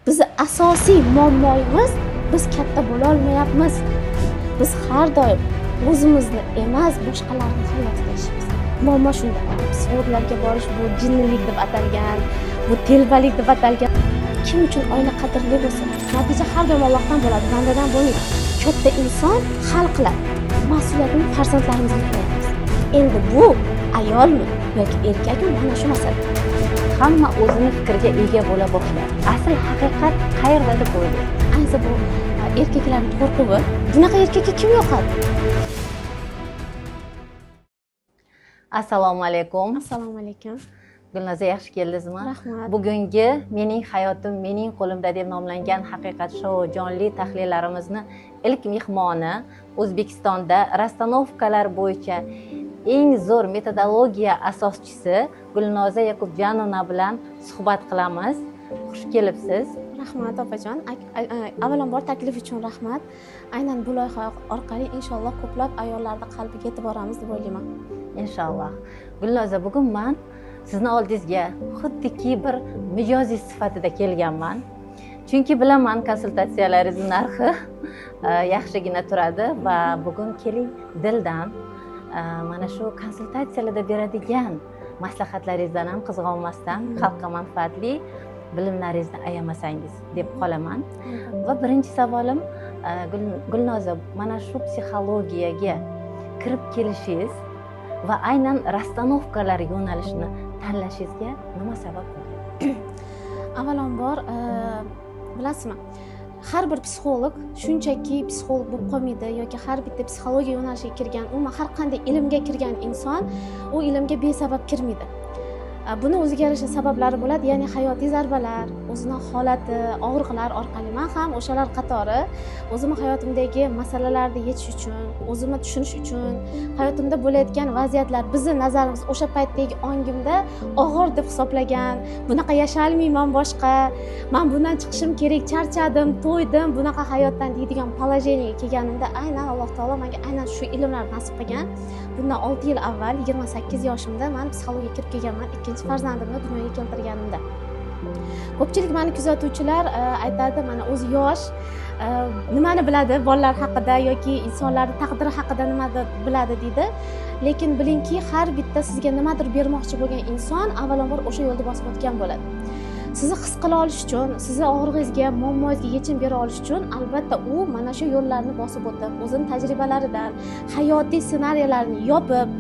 Bizi asosiy muammoimiz biz katta bo'la olmayapmiz. Biz har doim o'zimizni emas, boshqalarning hayotida yashaymiz. Muammo shunda. Psixologlarga borish bu jinnilik deb atalgan, bu telbalik deb atalgan. Kim uchun oila qadrli bo'lsa, natija har doim Allohdan bo'ladi, bandadan bo'lmaydi. Katta inson hal qiladi. Mas'uliyatni farzandlarimizga yuqlaymiz. Endi bu ayolmi yoki erkakmi, mana shu masala. Hamma o'zini fikriga ega bo'la boshladi. Asl haqiqat qayerda deb o'ylaydi. Ayniqsa bu erkaklarning qo'rquvi. Bunaqa erkakka kim yoqadi? Assalomu alaykum. Assalomu alaykum. Gulnoza, yaxshi keldingizmi? Rahmat. Bugungi Mening hayotim mening qo'limda deb nomlangan haqiqat shou jonli tahlillarimizni ilk mehmoni O'zbekistonda rastanovkalar bo'yicha eng zo'r metodologiya asoschisi Gulnoza Yakubjanova bilan suhbat qilamiz. Xush kelibsiz. Rahmat opajon. Avvalambor taklif uchun rahmat. Aynan bu loyiha orqali inshaalloh ko'plab ayollarning qalbiga yetib boramiz deb o'ylayman. Inshaalloh. Gulnoza, bugun men sizni oldingizga xuddiki bir mijoziy sifatida kelganman. Chunki bilaman konsultatsiyalaringiz narxi yaxshigina turadi va bugun keling dildan mana shu konsultatsiyalarda beradigan maslahatlaringizdan ham qizg'onmasdan xalqqa manfaatli bilimlaringizni ayamasangiz deb qolaman. Va birinchi savolim, Gulnoza, mana shu psixologiyaga kirib kelishingiz va aynan rastanovkalar yo'nalishini tanlashingizga nima sabab bo'lgan? Avvalambor, bilasizmi, har bir psixolog shunchaki psixolog bo'lib qolmaydi yoki har bitta psixologiya yo'nalishiga kirgan, umuman har qanday ilmga kirgan inson u ilmga besabab kirmaydi. Buni o'ziga yarasha sabablari bo'ladi, ya'ni hayotiy zarbalar, o'zining holati, og'riqlar orqali men ham o'shalar qatori o'zimning hayotimdagi masalalarni yechish uchun, o'zimni tushunish uchun, hayotimda bo'layotgan vaziyatlar bizni nazarimiz o'sha paytdagi ongimda og'ir deb hisoblagan, bunaqa yasholmayman boshqa, men bundan chiqishim kerak, charchadim, to'ydim, bunaqa hayotdan deydigan положениyaga kelganimda aynan Alloh taolo menga aynan shu ilmlarni nasib qilgan. Bundan 6 yil avval 28 yoshimda men psixologiyaga kirib kelganman. Ikkinchi farzandimni dunyoga keltirganimda. Ko'pchilik meni kuzatuvchilar aytadi, mana o'zi yosh, nimani biladi bolalar haqida yoki insonlarning taqdiri haqida nima biladi deydi. Lekin bilingki, har bitta sizga nimadir bermoqchi bo'lgan inson avvalambor o'sha yo'lda bosib o'tgan bo'ladi. Sizni his qila olish uchun, sizni og'rig'ingizga, muammongizga yechim bera olish uchun albatta u mana shu yo'llarni bosib o'tib, o'zining tajribalaridan, hayotiy ssenariylarni yopib,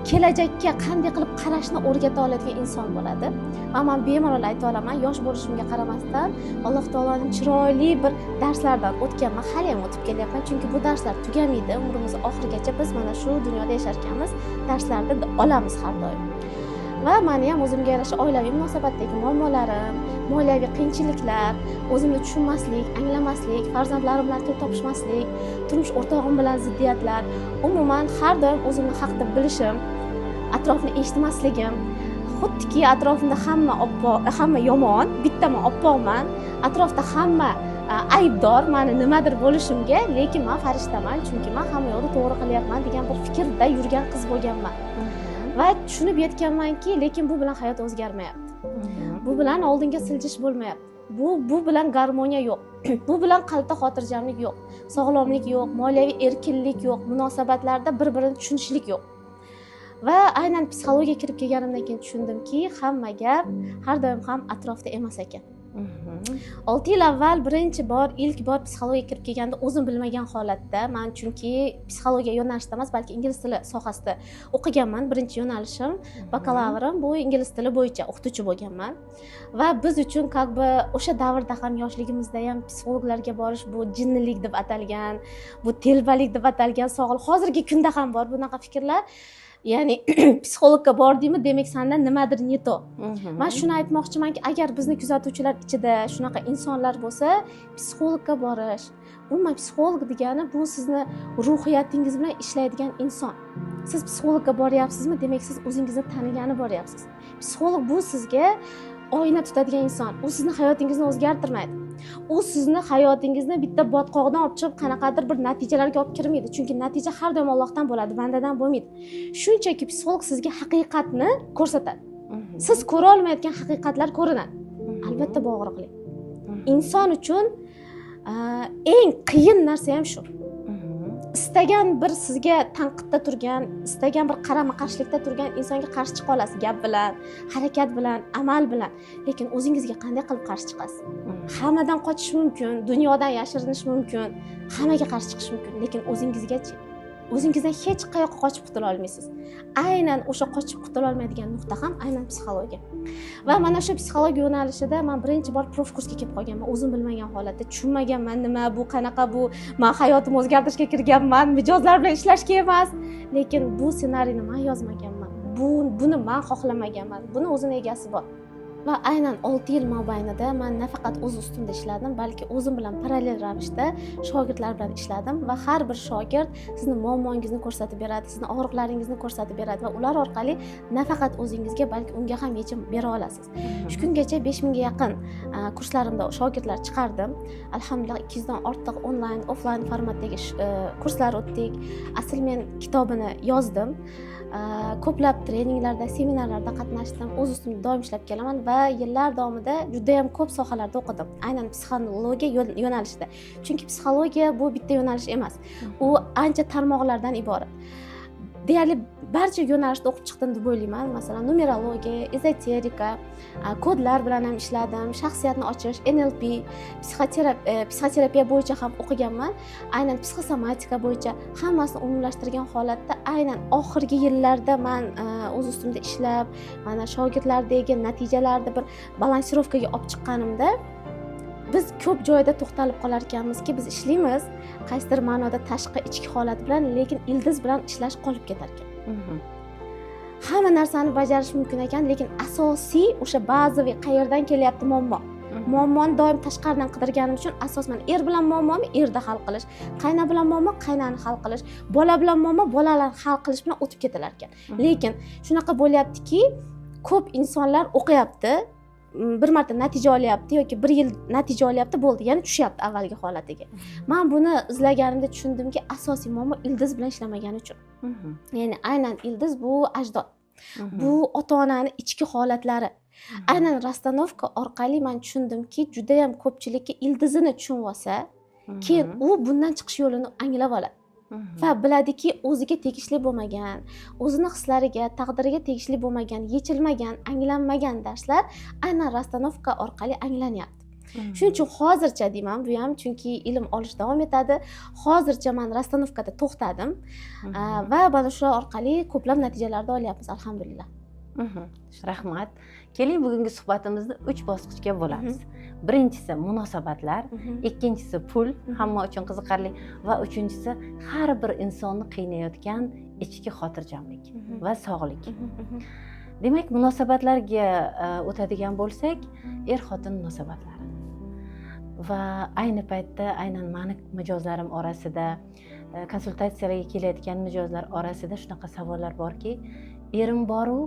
kelajakka qanday qilib qarashni o'rgata oladigan inson bo'ladi. Va men bemalol ayta olaman, yosh bo'lishimga qaramasdan Alloh taoloning chiroyli bir darslardan o'tganman, hali ham o'tib kelyapman, chunki bu darslar tugamaydi. Umrimiz oxirigacha biz mana shu dunyoda yashar ekanmiz, darslarni olamiz har doim. Va meni ham o'zimga yarasha oilaviy munosabatdagi muammolarim, moliyaviy qiyinchiliklar, o'zimni tushunmaslik, anglamaslik, farzandlarim bilan til topishmaslik, turmush o'rtog'im bilan ziddiyatlar, umuman har doim o'zimni haq deb bilishim, atrofni eshitmasligim, xuddiki atrofimda hamma yomon, bitta men oppoqman, atrofda hamma aybdor meni nimadir bo'lishimga, lekin men farishtaman, chunki men hamma yo'lni to'g'ri qilyapman degan bir fikrda yurgan qiz bo'lganman. Va tushunib yetganmanki, lekin bu bilan hayot o'zgarmayapti. Bu bilan oldinga siljish bo'lmayapti. Bu bilan garmoniya yo'q. Bu bilan qalbda xotirjamlik yo'q. Sog'lomlik yo'q, moliyaviy erkinlik yo'q, munosabatlarda bir-birini tushunishlik yo'q. Va aynan psixologiyaga kirib kelganimdan keyin tushundimki, hamma gap har doim ham atrofda emas ekan. 6 yil avval ilk bor psixologiyaga kirib kelganda o'zim bilmagan holatda, men chunki psixologiya yo'nalishida emas, balki ingliz tili sohasida o'qiganman. Birinchi yo'nalishim, bakalavrim bu ingliz tili bo'yicha o'qituvchi bo'lganman. Va biz uchun o'sha davrda ham yoshligimizda ham psixologlarga borish bu jinnilik deb atalgan, bu telbalik deb atalgan savol. Hozirgi kunda ham bor bunaqa fikrlar. Ya'ni psixologga bordingmi, demak senda nimadir ne to. Men shuni aytmoqchimanki, agar bizni kuzatuvchilar ichida shunaqa insonlar bo'lsa, psixologga borish, umuman psixolog degani bu sizni ruhiyatingiz bilan ishlaydigan inson. Siz psixologga boryapsizmi, demak siz o'zingizni tanigani boryapsiz. Psixolog bu sizga oyna tutadigan inson. U sizni hayotingizni o'zgartirmaydi. U sizni hayotingizni bitta botqoqdan olib chiqib qanaqadir bir natijalarga olib kirmaydi. Chunki natija har doim Allohdan bo'ladi, bandadan bo'lmaydi. Shunchaki psixolog sizga haqiqatni ko'rsatadi. Siz ko'ra olmayotgan haqiqatlar ko'rinadi. Albatta bu og'riqli. inson uchun eng qiyin narsa ham shu. Istagan bir sizga tanqidda turgan, istagan bir qarama-qarshilikda turgan insonga qarshi chiqa olasiz gap bilan, harakat bilan, amal bilan, lekin o'zingizga qanday qilib qarshi chiqasiz? Hammadan qochish mumkin, dunyodan yashirinish mumkin, hammaga qarshi chiqish mumkin, lekin o'zingizgachi? O'zingizdan hech qayoqqa qochib qutula olmaysiz. Aynan o'sha qochib qutula olmaydigan nuqta ham aynan psixologiya. Va mana shu psixologiya yo'nalishida men birinchi bor prof kursga kelib qolganman. O'zim bilmagan holatda tushunmaganman, nima bu, qanaqa bu, men hayotimni o'zgartirishga kirganman, mijozlar bilan ishlashga emas, lekin bu ssenariyni men yozmaganman. Buni men xohlamaganman. Buni o'zining egasi bor. Va aynan 6 yil mobaynida men nafaqat o'z ustimda ishladim, balki o'zim bilan parallel ravishda shogirdlar bilan ishladim va har bir shogird sizni muammongizni ko'rsatib beradi, sizni og'riqlaringizni ko'rsatib beradi va ular orqali nafaqat o'zingizga, balki unga ham yechim bera olasiz. Shu kungacha 5000 ga yaqin kurslarimda shogirdlar chiqardim. Alhamdulillah 200 dan ortiq onlayn, offlayn formatdagi kurslar o'tdik. Asl men kitobini yozdim. Ko'plab treninglarda, seminarlarda qatnashdim. O'z ustimda doim ishlab kelaman va yillar davomida juda ham ko'p sohalarda o'qidim. Aynan psixologiya yo'nalishida. Chunki psixologiya bu bitta yo'nalish emas. U ancha tarmoqlardan iborat. Deyarli barcha yo'nalishda o'qib chiqdim deb o'ylayman. Masalan, numerologiya, ezoterika, kodlar bilan ham ishladim, shaxsiyatni ochish, NLP, psixoterapiya bo'yicha ham o'qiganman. Aynan psixosomatika bo'yicha hammasini umumlashtirgan holatda aynan oxirgi yillarda men o'z ustimda ishlab, mana shogirdlardagi natijalarni bir balansirovkaga olib chiqqanimda biz ko'p joyda to'xtalib qolar ekanmizki, biz ishlaymiz, qaysidir ma'noda tashqi ichki holat bilan, lekin ildiz bilan ishlash qolib ketar ekan. Hamma narsani bajarish mumkin ekan, lekin asosiy o'sha bazaviy qayerdan kelyapti muammo. Muammoni doim tashqaridan qidirganim uchun asosan bilan muammomi erda hal qilish, qayna bilan muammo qaynani hal qilish, bola bilan muammo bolalarni hal qilish bilan o'tib ketilar ekan. Lekin shunaqa bo'lyaptiki, ko'p insonlar o'qiyapti, bir marta natija olyapti yoki bir yil natija olyapti, bo'ldi, yana tushyapti avvalgi holatiga. Men buni izlaganimda tushundimki, asosiy muammo ildiz bilan ishlamagani uchun. Ya'ni aynan ildiz bu ajdod. Bu ota-onani ichki holatlari. Aynan rastanovka orqali men tushundimki, juda ham ko'pchilikka ildizini tushunib olsa, keyin u bundan chiqish yo'lini anglab oladi. Va biladiki, o'ziga tegishli bo'lmagan, o'zini hislariga, taqdiriga tegishli bo'lmagan, yechilmagan, anglanmagan darslar aynan rastanovka orqali anglanyapti. Shuning uchun hozircha deyman, bu ham chunki ilm olish davom etadi. Hozircha men rastanovkada to'xtadim va mana shu orqali ko'plab natijalarni olyapmiz, alhamdulillah. Rahmat. Keling, bugungi suhbatimizni 3 bosqichga bo'lamiz. Birinchisi munosabatlar, ikkinchisi pul, hamma uchun qiziqarli, va uchinchisi har bir insonni qiynayotgan ichki xotirjamlik va sog'lik. Demak, munosabatlarga o'tadigan bo'lsak, er-xotin munosabatlari. Va ayni paytda aynan meni mijozlarim orasida, konsultatsiyalarga kelayotgan mijozlar orasida shunaqa savollar borki, erim bor-u,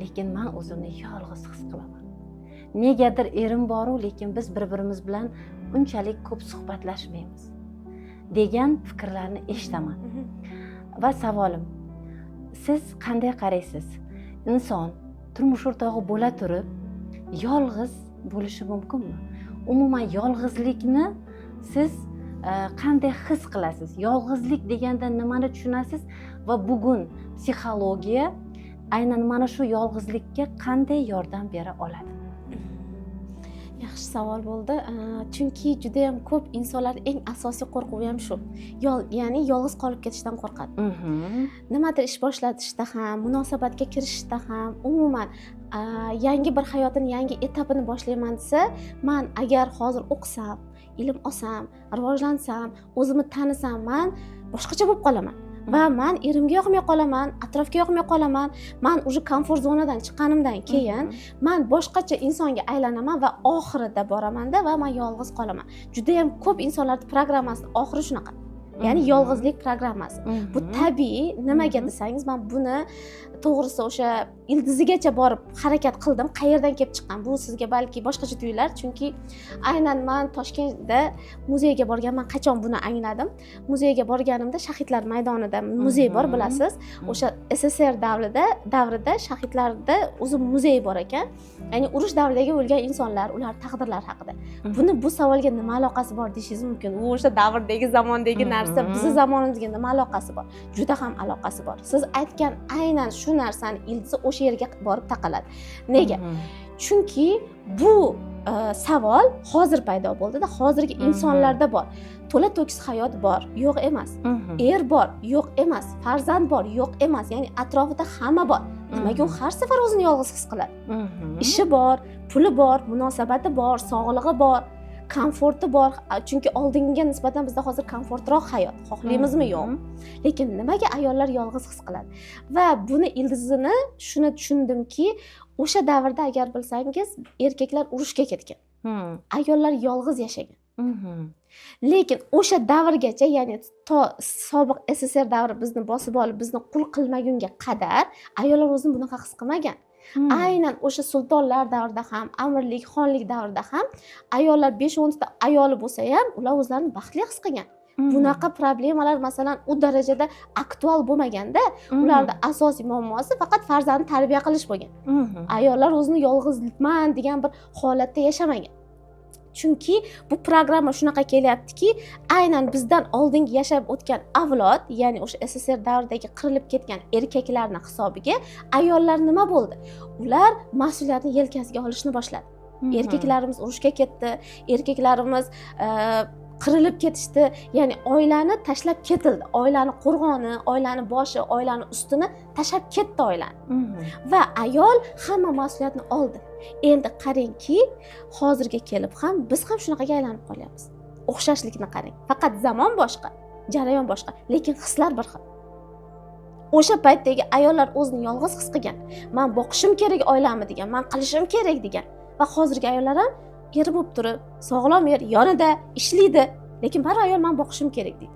lekin men o'zimni yolg'iz his qilaman. Negadir erim bor-u, lekin biz bir-birimiz bilan unchalik ko'p suhbatlashmaymiz degan fikrlarni eshitaman. Va savolim, siz qanday qaraysiz? Inson turmush o'rtog'i bo'la turib yolg'iz bo'lishi mumkinmi? Umuman yolg'izlikni siz qanday his qilasiz? Yolg'izlik deganda nimani tushunasiz? Va bugun psixologiya aynan mana shu yolg'izlikka qanday yordam bera oladi? Yaxshi savol bo'ldi. Chunki juda ham ko'p insonlar eng asosiy qo'rquvi ham shu. Ya'ni yolg'iz qolib ketishdan qo'rqadi. Nimadir ish boshlatishda ham, munosabatga kirishda ham, umuman yangi bir hayotini, yangi etapini boshlayman desa, men agar hozir o'qisam, ilm olsam, rivojlansam, o'zimni tanisam, men boshqacha bo'lib qolaman. Va men erimga yoqmay qolaman, atrofga yoqmay qolaman. Men уже komfort zonadan chiqqanimdan keyin men boshqacha insonga aylanaman va oxirida boraman-da va men yolg'iz qolaman. Juda ham ko'p insonlarning programmasining oxiri shunaqa. ya'ni yolg'izlik programmasi. Bu tabiiy. Nimaga desangiz, men buni to'g'risi o'sha ildizigacha borib harakat qildim. Qayerdan kelib chiqqan? Bu sizga balki boshqacha tuyular, chunki aynan men Toshkentda muzeyga borganman. Qachon buni angladim? Muzeyga borganimda Shahidlar maydonida muzey bor, bilasiz. O'sha SSR davrida shahidlarda o'zi muzey bor ekan. Ya'ni urush davridagi o'lgan insonlar, ular taqdirlar haqida. Buni bu savolga nima aloqasi bor deyishingiz mumkin. U o'sha davrdagi zamondagi narsa, bizning zamonimizga nima aloqasi bor? Juda ham aloqasi bor. Siz aytgan aynan shu narsani ildizi o'sha yerga borib taqaladi. Nega? Chunki bu savol hozir paydo bo'ldida, hozirgi insonlarda bor. To'la to'kis hayot bor, yo'q emas. Er bor, yo'q emas. Farzand bor, yo'q emas. Ya'ni atrofida hamma bor. Nimaga u har safar o'zini yolg'iz his qiladi? Ishi bor, puli bor, munosabati bor, sog'lig'i bor, komforti bor. Chunki oldingiga nisbatan bizda hozir komfortroq hayot. Xohlaymizmi, yo'q? Lekin nimaga ayollar yolg'iz his qiladi? Va buni ildizini shuni tushundimki, o'sha davrda agar bilsangiz, erkaklar urushga ketgan. Ayollar yolg'iz yashagan. Lekin o'sha davrgacha, ya'ni to sobiq SSR davri bizni bosib olib, bizni qul qilmagunga qadar ayollar o'zini bunaqa his qilmagan. Aynan o'sha sultonlar davrida ham, amirlik, xonlik davrida ham ayollar 5-10 ta ayoli bo'lsa ham, ular o'zlarini baxtli his qilgan. Bunaqa problemalar masalan u darajada aktual bo'lmaganda, ularda asosiy muammosi faqat farzandni tarbiya qilish bo'lgan. Ayollar o'zini yolg'izlikman degan bir holatda yashamagan. Chunki bu programma shunaqa kelyaptiki, aynan bizdan oldingi yashab o'tgan avlod, ya'ni o'sha SSR davridagi qirilib ketgan erkaklarning hisobiga ayollar nima bo'ldi? Ular mas'uliyatni yelkasiga olishni boshladi. Erkaklarimiz urushga ketdi, erkaklarimiz qirilib ketishdi, ya'ni oilani tashlab ketildi. Oilani qo'rg'oni, oilani boshi, oilani ustini tashlab ketdi oilani. Va ayol hamma mas'uliyatni oldi. Endi qarangki, hozirga kelib ham biz ham shunaqaga aylanib qolyapmiz. O'xshashlikni qarang. Faqat zamon boshqa, jarayon boshqa, lekin hislar bir xil. O'sha paytdagi ayollar o'zini yolg'iz his qilgan. Men boqishim kerak oilamni degan, men qilishim kerak degan. Va hozirgi ayollar ham eri bo'lib turib, sog'lom er yonida ishlaydi, lekin bir ayol men boqishim kerak deydi.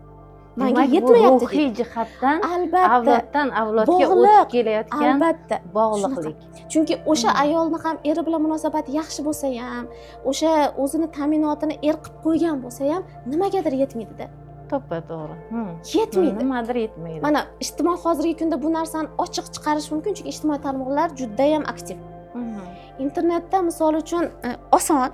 Menga yetmayapti. Ruhiy jihatdan albatta avloddan avlodga o'tib kelayotgan albatta bog'liqlik. Chunki o'sha ayolni ham eri bilan munosabati yaxshi bo'lsa ham, o'sha o'zini ta'minotini er qilib qo'ygan bo'lsa ham, nimagadir yetmaydi-da. To'g'ri. Yetmaydi. Nimadir yetmaydi. Mana ijtimoiy hozirgi kunda bu narsani ochiq chiqarish mumkin, chunki ijtimoiy tarmoqlar juda ham aktiv. Internetda misol uchun oson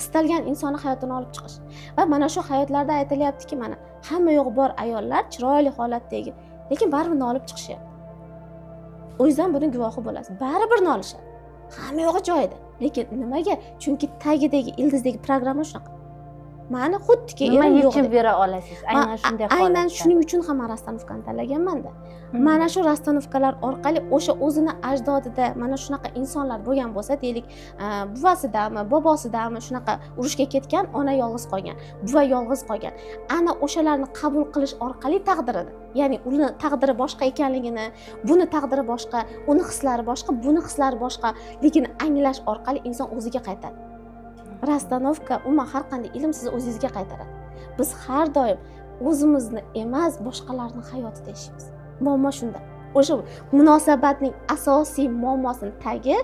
istalgan insonni hayotini olib chiqish. Va mana shu hayotlarda aytilyaptiki, mana hamma yo'q bor ayollar chiroyli holatdagi, lekin baribir olib chiqishyapti. O'zingizdan buning guvohi bo'lasiz. Baribir olishadi. Hamma yo'q joyida. Lekin nimaga? Chunki tagidagi ildizdagi programma shunaqa. Mana xuddiki nima yechim bera olasiz? Aynan shunday holatda. Aynan shuning uchun ham rastanovkani tanlaganman-da. Mana shu rastanovkalar orqali o'sha o'zini ajdodida mana shunaqa insonlar bo'lgan bo'lsa, deylik, buvasidami, bobosidami shunaqa urushga ketgan, ona yolg'iz qolgan, buva yolg'iz qolgan. Ana o'shalarni qabul qilish orqali taqdirini, ya'ni uni taqdiri boshqa ekanligini, buni taqdiri boshqa, uni hislari boshqa, buni hislari boshqaligini anglash orqali inson o'ziga qaytadi. Rastanovka umuman har qanday ilm sizni o'zingizga qaytaradi. Biz har doim o'zimizni emas, boshqalarning hayotida yashaymiz. Muammo shunda. O'sha munosabatning asosiy muammosining tagi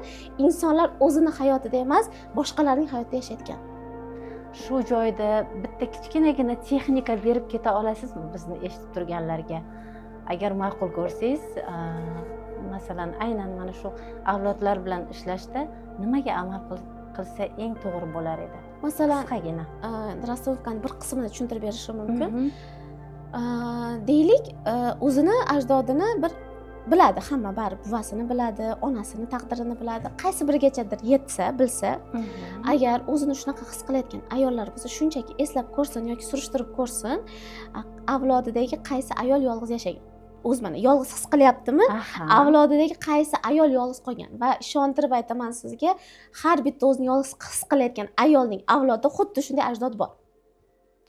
insonlar o'zini hayotida emas, boshqalarning hayotida yashayotgan. Shu joyda bitta kichkinagina texnika berib keta olasizmi bizni eshitib turganlarga? Agar ma'qul ko'rsangiz, masalan, aynan mana shu avlodlar bilan ishlashda nimaga amal qilsa eng to'g'ri bo'lar edi? Masalan, qisqagina rastanovkaning bir qismini tushuntirib berishim mumkin. Deylik, o'zini ajdodini bir biladi, hamma bari buvasini biladi, onasini taqdirini biladi. Qaysi birigachadir yetsa, bilsa, agar o'zini shunaqa his qilayotgan ayollar bo'lsa, shunchaki eslab ko'rsin yoki surishtirib ko'rsin, avlodidagi qaysi ayol yolg'iz yashagan. O'z mana yolg'iz his qilyaptimi? Avlodidagi qaysi ayol yolg'iz qolgan? Va ishontirib aytaman sizga, har bitta o'zini yolg'iz his qilayotgan ayolning avlodida xuddi shunday ajdod bor.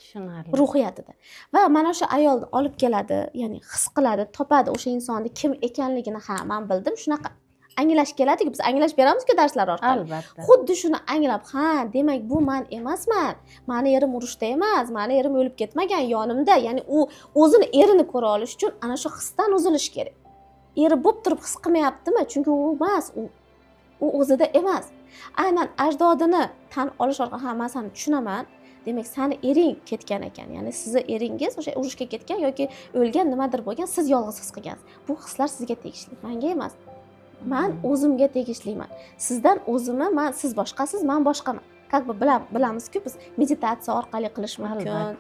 Tushunarli. Ruhiyatida. Va mana shu ayolni olib keladi, ya'ni his qiladi, topadi o'sha insonni kim ekanligini. Ha, men bildim, shunaqa. anglash keladi-ku, biz anglashib beramiz-ku darslar orqali. Albatta. Xuddi shuni anglab, ha, demak bu men emasman. Meni erim urushda emas, meni erim o'lib ketmagan yonimda. Ya'ni u o'zini erini ko'ra olish uchun ana shu hisdan uzilish kerak. Eri bo'lib turib his qilmayaptimi? Chunki u emas, u o'zida emas. Aynan ajdodini tan olish orqali, ha, men seni tushunaman. Demak, seni ering ketgan ekan. Ya'ni sizni eringiz o'sha urushga ketgan yoki o'lgan nimadir bo'lgan, siz yolg'iz his qilgansiz. Bu hislar sizga tegishli, menga emas. Men o'zimga tegishliman. Sizdan o'zimni, siz boshqasiz, men boshqaman. Как бы bilamiz-ku, biz meditatsiya orqali qilish mumkin,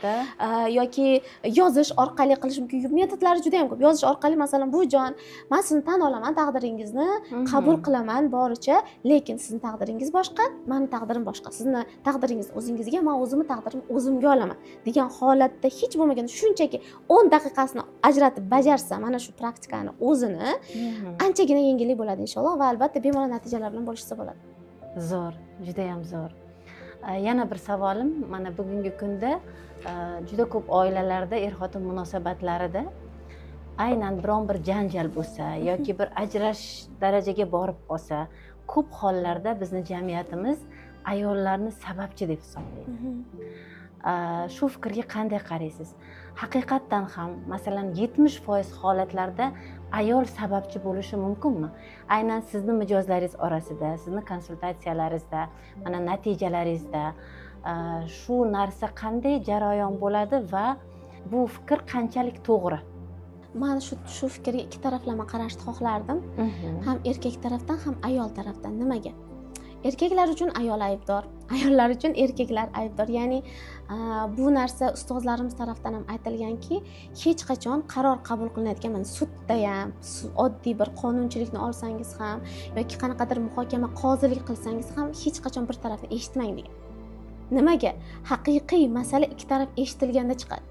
yoki yozish orqali qilish mumkin. Metodlari juda ham ko'p. Yozish orqali, masalan, bu jon, men sizni tan olaman, taqdiringizni qabul qilaman boricha, lekin sizning taqdiringiz boshqa, mening taqdirim boshqa. Sizni taqdiringiz o'zingizga, men o'zimni taqdirimni o'zimga olaman degan holatda hech bo'lmaganda shunchaki 10 daqiqasini ajratib bajarsa, mana shu praktikani o'zini anchagina yengillik bo'ladi inshaalloh va albatta bemalol natijalar bilan bo'lishsa bo'ladi. Zo'r, juda ham zo'r. Yana bir savolim, mana bugungi kunda juda ko'p oilalarda er-xotin munosabatlarida aynan biron bir janjal bo'lsa yoki bir ajrash darajaga borib qolsa, ko'p hollarda bizni jamiyatimiz ayollarni sababchi deb hisoblaydi. Shu fikrga qanday qaraysiz? Haqiqatdan ham masalan 70% holatlarda ayol sababchi bo'lishi mumkinmi? Aynan sizni mijozlaringiz orasida, sizni konsultatsiyalaringizda, mana natijalaringizda shu narsa qanday jarayon bo'ladi va bu fikr qanchalik to'g'ri? Men shu fikrga ikki taraflama qarashni xohlardim. Ham erkak tarafdan, ham ayol tarafdan. Nimaga? Erkaklar uchun ayol aybdor, ayollar uchun erkaklar aybdor. Ya'ni bu narsa ustozlarimiz tarafdan ham aytilganki, hech qachon qaror qabul qilinayotgan, mana sudda ham, oddiy bir qonunchilikni olsangiz ham yoki qanaqadir muhokama, qozilik qilsangiz ham hech qachon bir tarafni eshitmang degan. Nimaga? Haqiqiy masala ikki taraf eshitilganda chiqadi.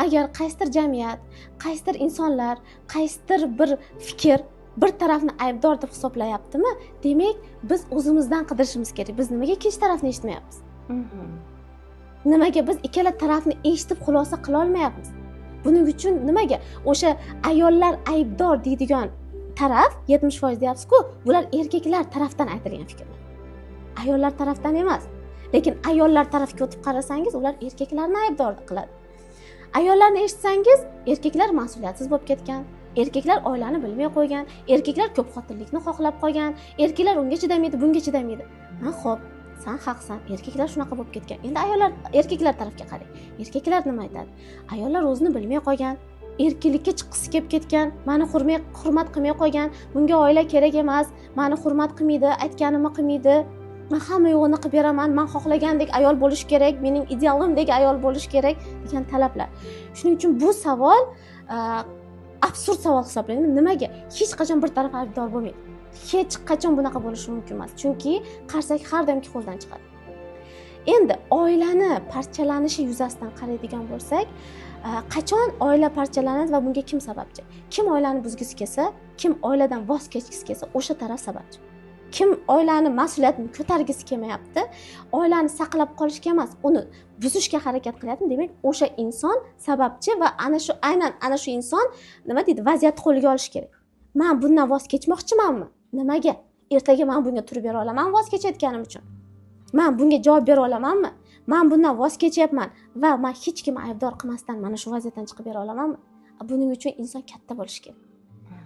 Agar qaysidir jamiyat, qaysidir insonlar, qaysidir bir fikr bir tarafni aybdor deb hisoblayaptimi, demak biz o'zimizdan qidirishimiz kerak. Biz nimaga ikkinchi tarafni eshitmayapmiz? Nimaga biz ikkala tarafni eshitib xulosa qila olmayapmiz? Buning uchun nimaga o'sha ayollar aybdor deydigan taraf 70% deyapsiz-ku, bular erkaklar tarafdan aytilgan fikrlar. Ayollar tarafdan emas. Lekin ayollar tarafiga o'tib qarasangiz, ular erkaklarni aybdor qiladi. Ayollarni eshitsangiz, erkaklar mas'uliyatsiz bo'lib ketgan. Erkaklar oilani bilmay qo'ygan, erkaklar ko'p xotinlikni xohlab qolgan, erkaklar unga chidamaydi, bunga chidamaydi. Xo'p, sen haqsan, erkaklar shunaqa bo'lib ketgan. Endi ayollar, erkaklar tarafga qarang. Erkaklar nima aytadi? Ayollar o'zini bilmay qolgan, erkinlikka chiqqisi kelib ketgan, meni hurmat qilmay qolgan, bunga oila kerak emas, meni hurmat qilmaydi, aytganimni qilmaydi. Men hamma yo'g'ini qilib beraman, men xohlagandek ayol bo'lish kerak, mening idealimdek ayol bo'lish kerak degan talablar. Shuning uchun bu savol absurd savol hisoblanadi. Nimaga? Hech qachon bir taraf aybdor bo'lmaydi. Hech qachon bunaqa bo'lishi mumkin emas. Chunki qarsak har doim qo'ldan chiqadi. Endi oilani parchalanishi yuzasidan qaraydigan bo'lsak, qachon oila parchalanadi va bunga kim sababchi? Kim oilani buzgisi kelsa, kim oiladan voz kechgisi kelsa, o'sha taraf sababchi. Kim oilani mas'uliyatini ko'targisi kelmayapti, oilani saqlab qolishga emas, uni buzishga harakat qilyapti, demak, o'sha inson sababchi va aynan ana shu inson nima deydi, vaziyatni qo'liga olish kerak. Men bundan voz kechmoqchimanmi? Nimaga? Ertaga men bunga turib bera olaman voz kechayotganim uchun. Men bunga javob bera olamanmi? Men bundan voz kechyapman va men hech kimni aybdor qilmasdan mana shu vaziyatdan chiqib bera olamanmi? Buning uchun inson katta bo'lishi kerak.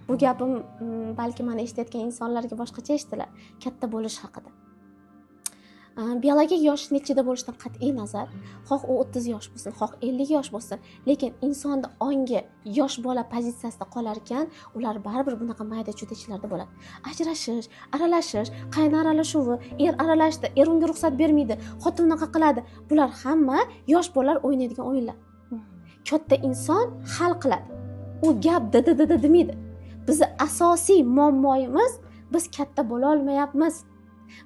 Bu gapim balki meni eshitayotgan insonlarga boshqacha eshitilar, katta bo'lish haqida. Biologik yosh nechida bo'lishidan qat'iy nazar, xoh u 30 yosh bo'lsin, xoh 50 yosh bo'lsin, lekin insonning ongi yosh bola pozitsiyasida qolar ekan, ular baribir bunaqa mayda-chuda ishlarda bo'ladi. Ajrashish, aralashish, qayni aralashuvi, er aralashdi, er unga ruxsat bermaydi, xotin unaqa qiladi. Bular hamma yosh bolalar o'ynaydigan o'yinlar. Katta inson hal qiladi. U gap didi demaydi. Bizi asosiy muammoimiz, biz katta bo'la olmayapmiz.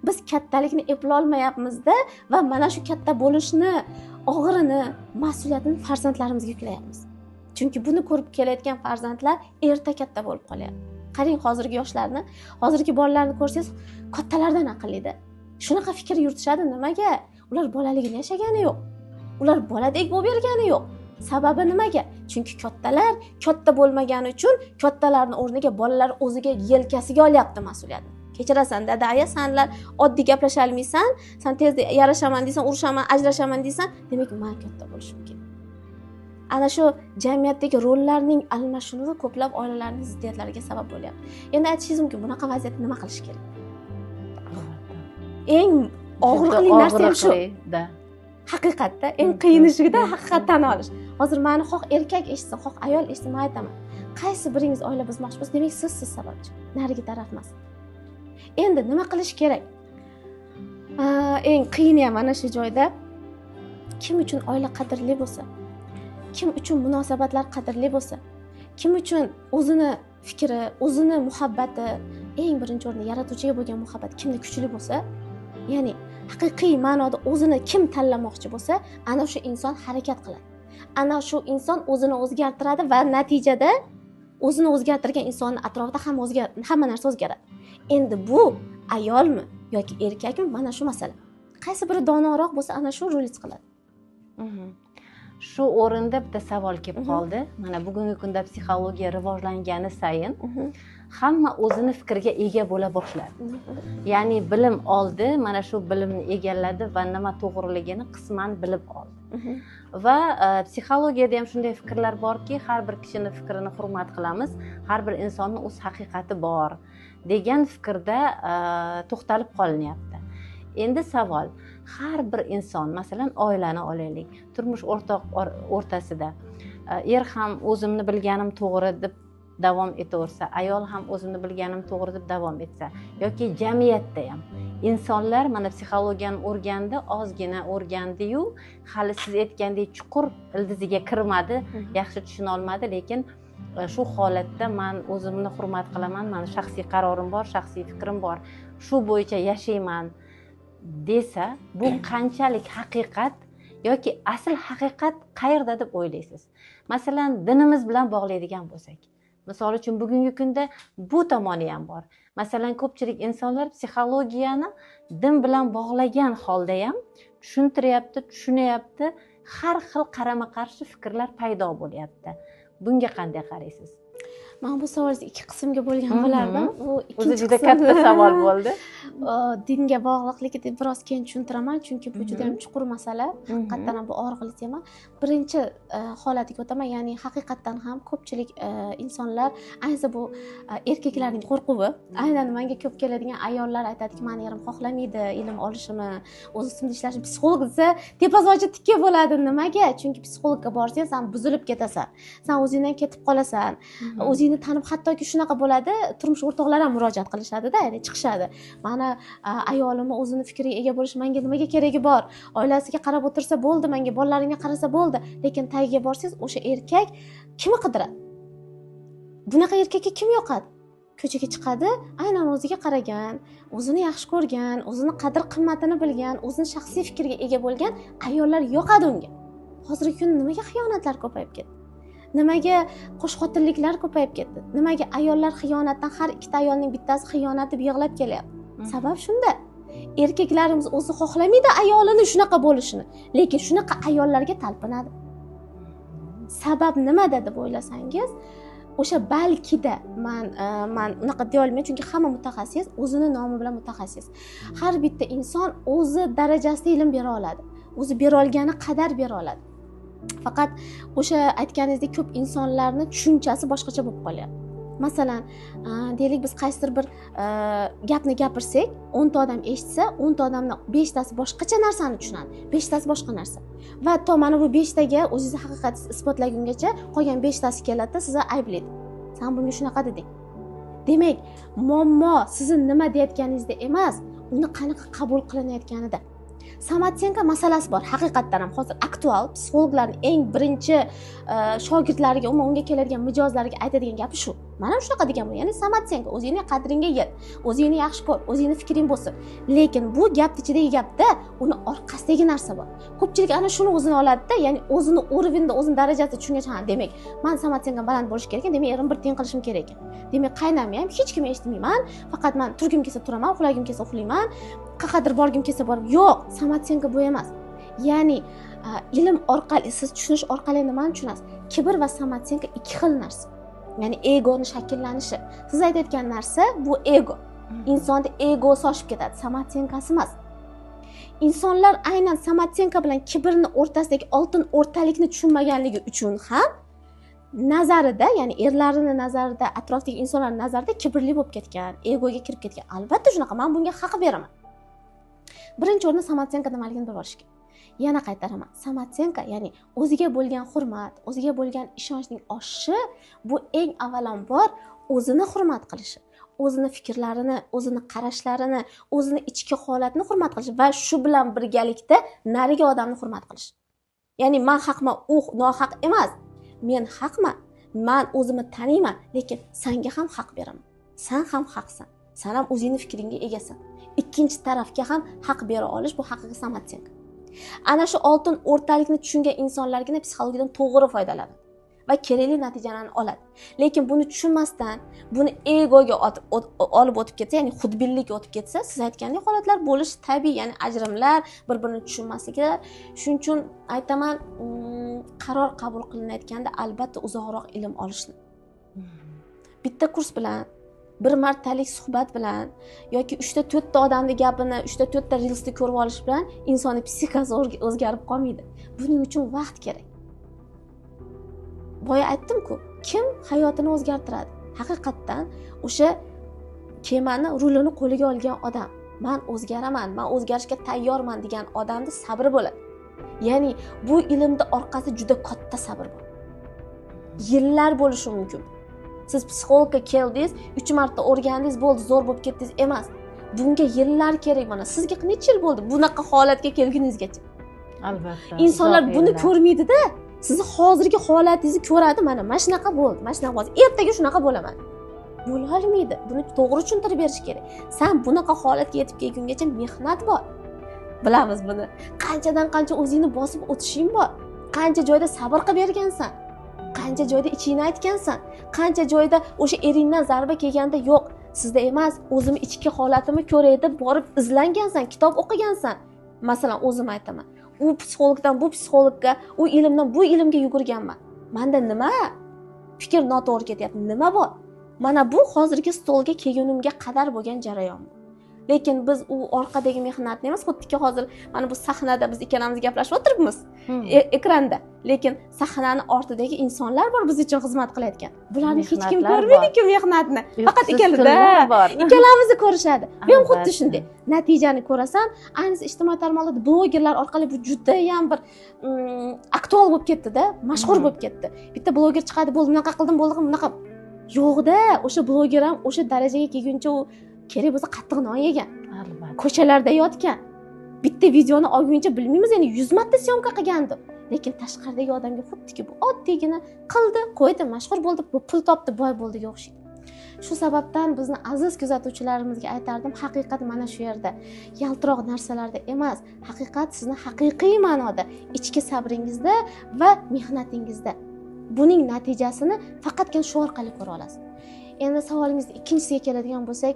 Biz kattalikni eplay olmayapmizda va mana shu katta bo'lishni og'irini, mas'uliyatini farzandlarimizga yuklayapmiz. Chunki buni ko'rib kelayotgan farzandlar erta katta bo'lib qolyapti. Qarang hozirgi yoshlarni, hozirgi bolalarni ko'rsangiz, kattalardan aqllida. Shunaqa fikr yuritishadi, nimaga? Ular bolaligini yashagani yo'q. Ular boladek bo'lib yurgani yo'q. Sababi nimaga? Chunki kattalar katta bo'lmagani uchun kattalarning o'rniga bolalar o'ziga yelkasiga olyapti mas'uliyatni. Kechirasan dada aya, senlar oddiy gaplasha olmaysan, sen tezda yarashaman deysan, urushaman, ajrashaman deysan, demak men katta bo'lishim kerak. Ana shu jamiyatdagi rollarning almashinuvi ko'plab oilalarning ziddiyatlariga sabab bo'lyapti. Endi aytishingiz mumkin, bunaqa vaziyatda nima qilish kerak? Eng og'riqli narsa ham shu. Haqiqatda eng qiyini shuda, haqiqat tan olish. Hozir meni xoh erkak eshitsin, xoh ayol eshitsin, men aytaman. Qaysi biringiz oila buzmoqchi bo'lsa, demak siz sababchi. Narigi taraf emas. Endi nima qilish kerak? Eng qiyini ham mana shu joyda kim uchun oila qadrli bo'lsa, kim uchun munosabatlar qadrli bo'lsa, kim uchun o'zini fikri, o'zini muhabbati, eng birinchi o'rinda yaratuvchiga bo'lgan muhabbat kimda kuchli bo'lsa, ya'ni haqiqiy ma'noda o'zini kim tanlamoqchi bo'lsa, ana shu inson harakat qiladi. Ana shu inson o'zini o'zgartiradi va natijada o'zini o'zgartirgan insonning atrofida hamma narsa o'zgaradi. Endi bu ayolmi yoki erkakmi, mana shu masala. Qaysi biri donoroq bo'lsa, ana shu rol qiladi. Shu o'rinda bitta savol kelib qoldi. Mana bugungi kunda psixologiya rivojlangani sayin hamma o'zini fikriga ega bo'la boshladi. Ya'ni bilim oldi, mana shu bilimni egalladi va nima to'g'riligini qisman bilib oldi. Va psixologiyada ham shunday fikrlar borki, har bir kishining fikrini hurmat qilamiz, har bir insonning o'z haqiqati bor degan fikrda to'xtalib qolinyapti. Endi savol, har bir inson, masalan, oilani olaylik, turmush o'rtasida er ham o'zimni bilganim to'g'ri deb davom etaversa, ayol ham o'zimni bilganim to'g'ri deb davom etsa, yoki jamiyatda ham insonlar mana psixologiyani o'rgandi, ozgina o'rgandi-yu, hali siz aytgandek chuqur ildiziga kirmadi, yaxshi tushuna olmadi, lekin shu holatda men o'zimni hurmat qilaman, meni shaxsiy qarorim bor, shaxsiy fikrim bor, shu bo'yicha yashayman desa, bu qanchalik haqiqat yoki asl haqiqat qayerda deb o'ylaysiz? Masalan, dinimiz bilan bog'laydigan bo'lsak, misol uchun bugungi kunda bu tomoni ham bor. Masalan, ko'pchilik insonlar psixologiyani din bilan bog'lagan holda ham tushuntiryapti, tushunyapti, har xil qarama-qarshi fikrlar paydo bo'lyapti. Bunga qanday qaraysiz? Men bu savolni ikki qismga bo'lgan bo'lardim. U o'zi juda katta savol bo'ldi. Dinga bog'liqligi deb biroz keyin tushuntiraman, chunki bu juda ham chuqur masala, haqiqatdan ham bu og'riqli tema. Birinchi holatiga o'taman, ya'ni haqiqatdan ham ko'pchilik insonlar, ayniqsa bu erkaklarning qo'rquvi, aynan menga ko'p keladigan ayollar aytadiki, meni erim xohlamaydi ilm olishimni, o'zi ustida ishlashni, psixolog desa tepazorchi tikka bo'ladi. Nimaga? Chunki psixologga borsang, sen buzilib ketasan. Sen o'zingdan ketib qolasan. O'zingni tanib, hattoki shunaqa bo'ladi, turmush o'rtoqlar ham murojaat qilishadi-da, ya'ni chiqishadi. Mana ayolimni o'zini fikriga ega bo'lish menga nimaga keragi bor? Oilasiga qarab o'tirsa bo'ldi, menga bolalaringga qarasa bo'ldi. Lekin tagiga borsangiz, o'sha erkak kimni qidiradi? Bunaqa erkakka kim yoqadi? Ko'chaga chiqadi, aynan o'ziga qaragan, o'zini yaxshi ko'rgan, o'zini qadr-qimmatini bilgan, o'zini shaxsiy fikriga ega bo'lgan ayollar yoqadi unga. Hozirgi kunda nimaga xiyonatlar ko'payib ketdi? Nimaga qo'shxotinliklar ko'payib ketdi? Nimaga ayollar xiyonatdan, har ikkita ayolning bittasi xiyonat deb yig'lab kelyapti? Sabab shunda. Erkaklarimiz o'zi xohlamaydi ayolini shunaqa bo'lishini, lekin shunaqa ayollarga talpinadi. Sabab nimada deb o'ylasangiz, o'sha balkida men unaqa deya olmayman, chunki hamma mutaxassis o'zini nomi bilan mutaxassis. Har bitta inson o'zi darajasida ilm bera oladi. O'zi bera olgani qadar bera oladi. Faqat o'sha aytganingizdek ko'p insonlarning tushunchasi boshqacha bo'lib qolyapti. Masalan, deylik biz qaysidir bir gapni gapirsak, 10 ta odam eshitsa, 10 ta odamning 5 tasi boshqacha narsani tushunadi, 5 tasi boshqa narsa. Va to mana bu 5 taga o'zingizni haqiqatingizni isbotlagungacha qolgan 5 tasi keladi, sizni ayblaydi. Sen bunga shunaqa deding. Demak, muammo sizni nima deyotganingizda emas, uni qanaqa qabul qilinayotganida. Samatsenko masalasi bor. Haqiqatdan ham hozir aktual psixologlarning eng birinchi shogirdlariga, unga keladigan mijozlariga aytadigan gapi shu. Mana shunaqa degan bu. Ya'ni Samatsenko, o'zingni qadringga yet, o'zingni yaxshi ko'r, o'zingni fikring bo'lsin. Lekin bu gapning ichidagi gapda uni orqasidagi narsa bor. Ko'pchilik ana shuni o'zini oladi-da, ya'ni o'zini o'rvinda, o'zini darajasida tushungacha, ha, demak, men Samatsenko baland bo'lish kerak ekan, demak, erim bir tiyin qilishim kerak ekan. Demak, qaynamni ham hech kim eshitmayman, faqat men turgim kelsa turaman, uxlagim kelsa uxlayman, qayerdir borgim kelsa borib. Yo'q, Samatsenko bu emas. Ya'ni ilm orqali siz tushunish orqali nimani tushunasiz? Kibr va samotsenka ikki xil narsa. Ya'ni egoni shakllanishi. Siz aytayotgan narsa bu ego. Insonda egosi oshib ketadi, samotsenkasi emas. Insonlar aynan samotsenka bilan kibrni o'rtasidagi oltin o'rtalikni tushunmaganligi uchun ham nazarida, ya'ni erlarning nazarida, atrofdagi insonlarning nazarida kibrli bo'lib ketgan, egoga kirib ketgan. Albatta shunaqa, men bunga haq beraman. Birinchi o'rinda samotsenka nimaligini bilib olish kerak. Yana qaytaraman. Samotsenka, ya'ni o'ziga bo'lgan hurmat, o'ziga bo'lgan ishonchning oshishi bu eng avvalambor o'zini hurmat qilishi, o'zini fikrlarini, o'zini qarashlarini, o'zini ichki holatini hurmat qilish va shu bilan birgalikda narigi odamni hurmat qilish. Ya'ni men haqman, u nohaq emas. Men haqman. Men o'zimni taniyman, lekin senga ham haq beraman. Sen ham haqsan. Sen ham o'zingning fikringga egasan. Ikkinchi tarafga ham haq bera olish bu haqiqiy samotsenka. Ana shu oltin o'rtalikni tushungan insonlargina psixologiyadan to'g'ri foydalanadi va kerakli natijalarni oladi. Lekin buni tushunmasdan, buni egoga olib o'tib ketsa, ya'ni xudbinlik o'tib ketsa, siz aytgandek holatlar bo'lishi tabiiy, ya'ni ajrimlar, bir-birini tushunmasliklar. Shuning uchun aytaman, qaror qabul qilinayotganda albatta uzoqroq ilm olishni. Bitta kurs bilan, bir martalik suhbat bilan yoki 3-4 ta odamning gapini, 3-4 ta reelsni ko'rib olish bilan insonning psixikasi o'zgarib qolmaydi. Buning uchun vaqt kerak. Boya aytdim-ku, kim hayotini o'zgartiradi? Haqiqatdan o'sha kemani rulini qo'liga olgan odam, men o'zgaraman, men o'zgarishga tayyorman degan odamda sabri bo'ladi. Ya'ni bu ilmda orqasi juda katta sabr bor. Yillar bo'lishi mumkin. Siz psixologga keldingiz, 3 marta o'rgandingiz, bo'ldi, zo'r bo'lib ketdingiz emas. Bunga yillar kerak mana. Sizga necha yil bo'ldi bunaqa holatga kelguningizgacha? Albatta. Insonlar buni ko'rmaydi-da. Sizni hozirgi holatingizni ko'radi, mana shunaqa bo'ldi, mana shunaqa bo'ldi. Ertaga shunaqa bo'laman. Bo'la olmaydi. Buni to'g'ri tushuntirib berish kerak. Sen bunaqa holatga yetib kelgungacha mehnat bor. Bilamiz buni. Qanchadan qancha o'zingni bosib o'tishing bor. Qancha joyda sabr qilib bergansan. Qancha joyda ichingni aytgansan. Qancha joyda o'sha eringdan zarba kelganda yo'q, sizda emas, o'zimni ichki holatimni ko'ray deb borib izlangansan, kitob o'qigansan. Masalan, o'zim aytaman. U psixologdan bu psixologga, u ilmdan bu ilmga yugurganman. Menda nima fikr noto'g'ri ketyapti? Nima bor? Mana bu hozirgi stolga kelgunimga qadar bo'lgan jarayon. Lekin biz u orqadagi mehnatni emas, xuddiki hozir mana bu sahnada biz ikkalamiz gaplashib o'tiribmiz ekranda. Lekin sahnaning ortidagi insonlar bor biz uchun xizmat qilayotgan. Bularni hech kim ko'rmaydi-ku mehnatni. Faqat ikkalamizni ko'rishadi. Men xuddi shunday. Natijani ko'rasan, ayniqsa ijtimoiy tarmoqlarda blogerlar orqali bu juda ham bir aktual bo'lib ketdi-da, mashhur bo'lib ketdi. Bitta bloger chiqadi, bo'ldi, bunaqa qildim, bo'ldi, bunaqa. Yo'q-da, o'sha bloger ham o'sha darajaga kelguncha u kerak bo'lsa qattiq non yegan. Albatta. Ko'chalarda yotgan. Bitta videoni olguncha bilmaymiz, endi 100 marta syomka qilgandi. Lekin tashqaridagi odamga xuddiki bu oddiygina qildi, qo'ydi, mashhur bo'ldi, pul topdi, boy bo'ldiga o'xshaydi. Shu sababdan bizni aziz kuzatuvchilarimizga aytardim, haqiqat mana shu yerda, yaltiroq narsalarda emas, haqiqat sizni haqiqiy ma'noda ichki sabringizda va mehnatingizda. Buning natijasini faqatgina shu orqali ko'ra olasiz. Endi savolingizning ikkinchisiga keladigan bo'lsak,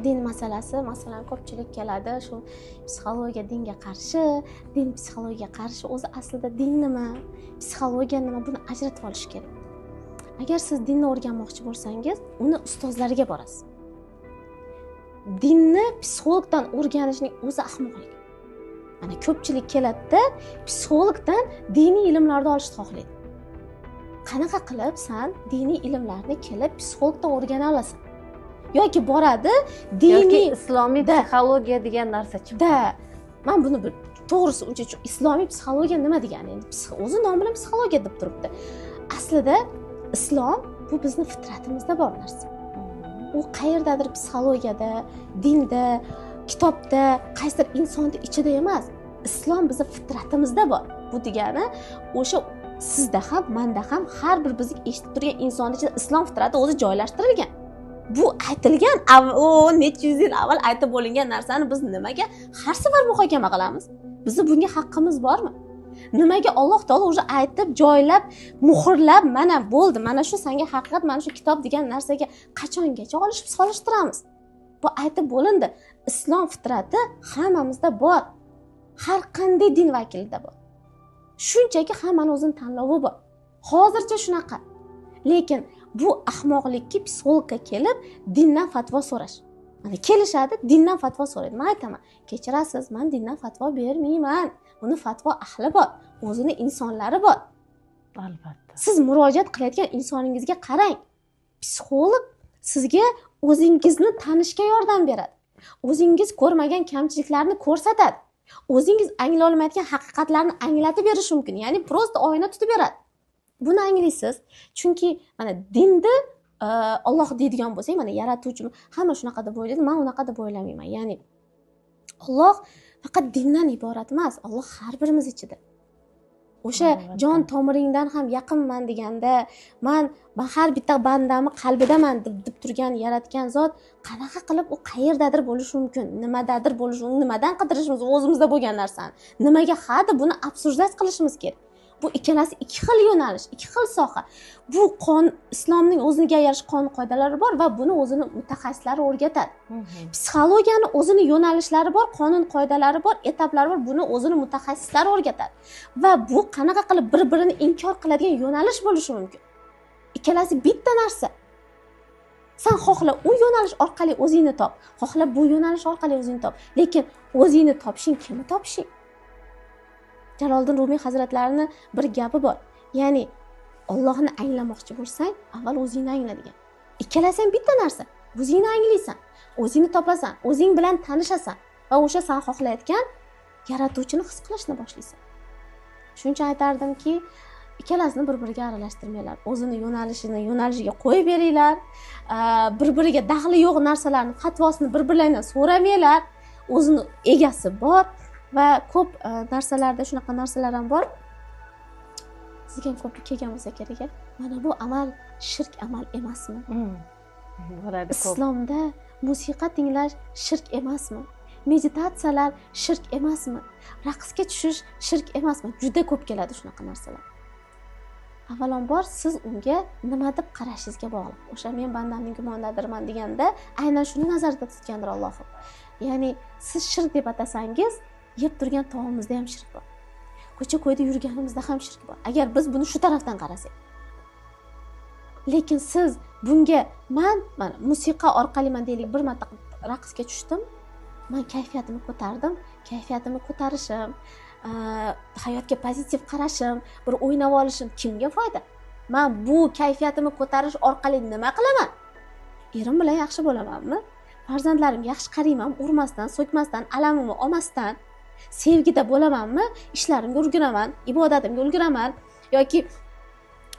din masalasi, masalan, ko'pchilik keladi, shu psixologiya dinga qarshi, din psixologiyaga qarshi. O'zi aslida din nima, psixologiya nima, buni ajratib olish kerak. Agar siz dinni o'rganmoqchi bo'lsangiz, uni ustozlariga borasiz. Dinni psixologdan o'rganishning o'zi ahmoqlik. Mana ko'pchilik keladi-da, psixologdan diniy ilmlarni olishni xohlaydi. Qanaqa qilib sen diniy ilmlarni kelib psixologdan o'rgana olasan? Yoki boradi, diniy islomiy psixologiya degan narsa chiqdi. Men buni to'g'risi uncha islomiy psixologiya nima degani? Endi o'zi nomi bilan psixologiya deb turibdi. Aslida islom bu bizning fitratimizda bor narsa. U qayerdadir psixologiyada, dinda, kitobda, qaysidir insonning ichida emas. Islom bizning fitratimizda bor. Bu degani o'sha sizda ham, menda ham har bir bizni eshitib turgan insonning ichida islom fitrati o'zi joylashtirilgan. Bu aytilgan, necha yuz yil avval aytib bo'lingan narsani biz nimaga har safar muhokama qilamiz? Bizni bunga haqqimiz bormi? Nimaga Alloh taolo o'zi aytib, joylab, muhrlab, mana bo'ldi, mana shu senga haqiqat, mana shu kitob degan narsaga qachongacha olishib solishtiramiz? Bu aytib bo'lindi. Islom fitrati hammamizda bor. har qanday din vakilida bor. Shunchaki hammani o'zining tanlovi bor. Hozircha shunaqa. Lekin bu ahmoqlikki psixologga kelib dindan fatvo so'rash. Mana kelishadi, dindan fatvo so'raydi. Men aytaman, kechirasiz, men dindan fatvo bermayman. Uni fatvo ahli bor, o'zini insonlari bor. Albatta. Siz murojaat qilayotgan insoningizga qarang. Psixolog sizga o'zingizni tanishga yordam beradi. O'zingiz ko'rmagan kamchiliklarni ko'rsatadi. O'zingiz anglay olmayotgan haqiqatlarni anglatib berishi mumkin. Ya'ni prosta oyna tutib beradi. Buni anglaysiz. Chunki mana dinda Alloh deydigan bo'lsak, mana yaratuvchi hamma shunaqa deb o'ylaydi, men unaqa deb o'ylamayman. Ya'ni Alloh faqat dindan iborat emas, Alloh har birimiz ichida. O'sha jon tomiringdan ham yaqinman deganda, men har bitta bandamni qalbidaman deb turgan yaratgan zot qanaqa qilib u qayerdadir bo'lishi mumkin, nimadadir bo'lishi mumkin, nimadan qidirishimiz o'zimizda bo'lgan narsani. Nimaga ha deb buni absurdizatsiya qilishimiz kerak. Bu ikkalasi ikki xil yo'nalish, ikki xil soha. Bu islomning o'ziga yarasha qonun qoidalari bor va buni o'zini mutaxassislari o'rgatadi. Psixologiyani o'zini yo'nalishlari bor, qonun qoidalari bor, etaplari bor, buni o'zini mutaxassislari o'rgatadi. Va bu qanaqa qilib bir-birini inkor qiladigan yo'nalish bo'lishi mumkin. Ikkalasi bitta narsa. Sen xohla u yo'nalish orqali o'zingni top, xohla bu yo'nalish orqali o'zingni top. Lekin o'zingni topishing kimni topishing? Jaloliddin Rumiy hazratlarining bir gapi bor. Ya'ni Allohni anglamoqchi bo'lsang, avval o'zingni angla degan. Ikkalasi ham bitta narsa. O'zingni anglaysan, o'zingni topasan, o'zing bilan tanishasan va o'sha sen xohlayotgan yaratuvchini his qilishni boshlaysan. Shuning uchun aytardimki, ikkalasini bir-biriga aralashtirmanglar. O'zini yo'nalishiga qo'yib beringlar. Bir-biriga daxli yo'q narsalarning fatvosini bir-birlaridan so'ramanglar. O'zini egasi bor. Va ko'p narsalarda shunaqa narsalar ham bor. Sizga ham ko'p kelgan bo'lsa kerak. Mana bu amal shirk amal emasmi? Bo'ladi ko'p. Islomda musiqa tinglash shirk emasmi? Meditatsiyalar shirk emasmi? Raqsga tushish shirk emasmi? Juda ko'p keladi shunaqa narsalar. Avvalambor siz unga nima deb qarashingizga bog'liq. O'sha men bandamning gumondadiriman deganda aynan shuni nazarda tutgandir Alloh. Ya'ni siz shirk deb atasangiz, yeb turgan taomimizda ham shirk bor. Ko'cha-ko'yda yurganimizda ham shirk bor. Agar biz buni shu tarafdan qarasak. Lekin siz bunga mana musiqa orqali men deylik bir marta raqsga tushdim. Men kayfiyatimni ko'tardim. Kayfiyatimni ko'tarishim, hayotga pozitiv qarashim, bir o'ynab olishim kimga foyda? Men bu kayfiyatimni ko'tarish orqali nima qilaman? Erim bilan yaxshi bo'lamanmi? Farzandlarimga yaxshi qarayman, urmasdan, so'kmasdan, alamimni olmasdan, sevgida bo'lamanmi? Ishlarimga ulguraman, ibodatimga ulguraman yoki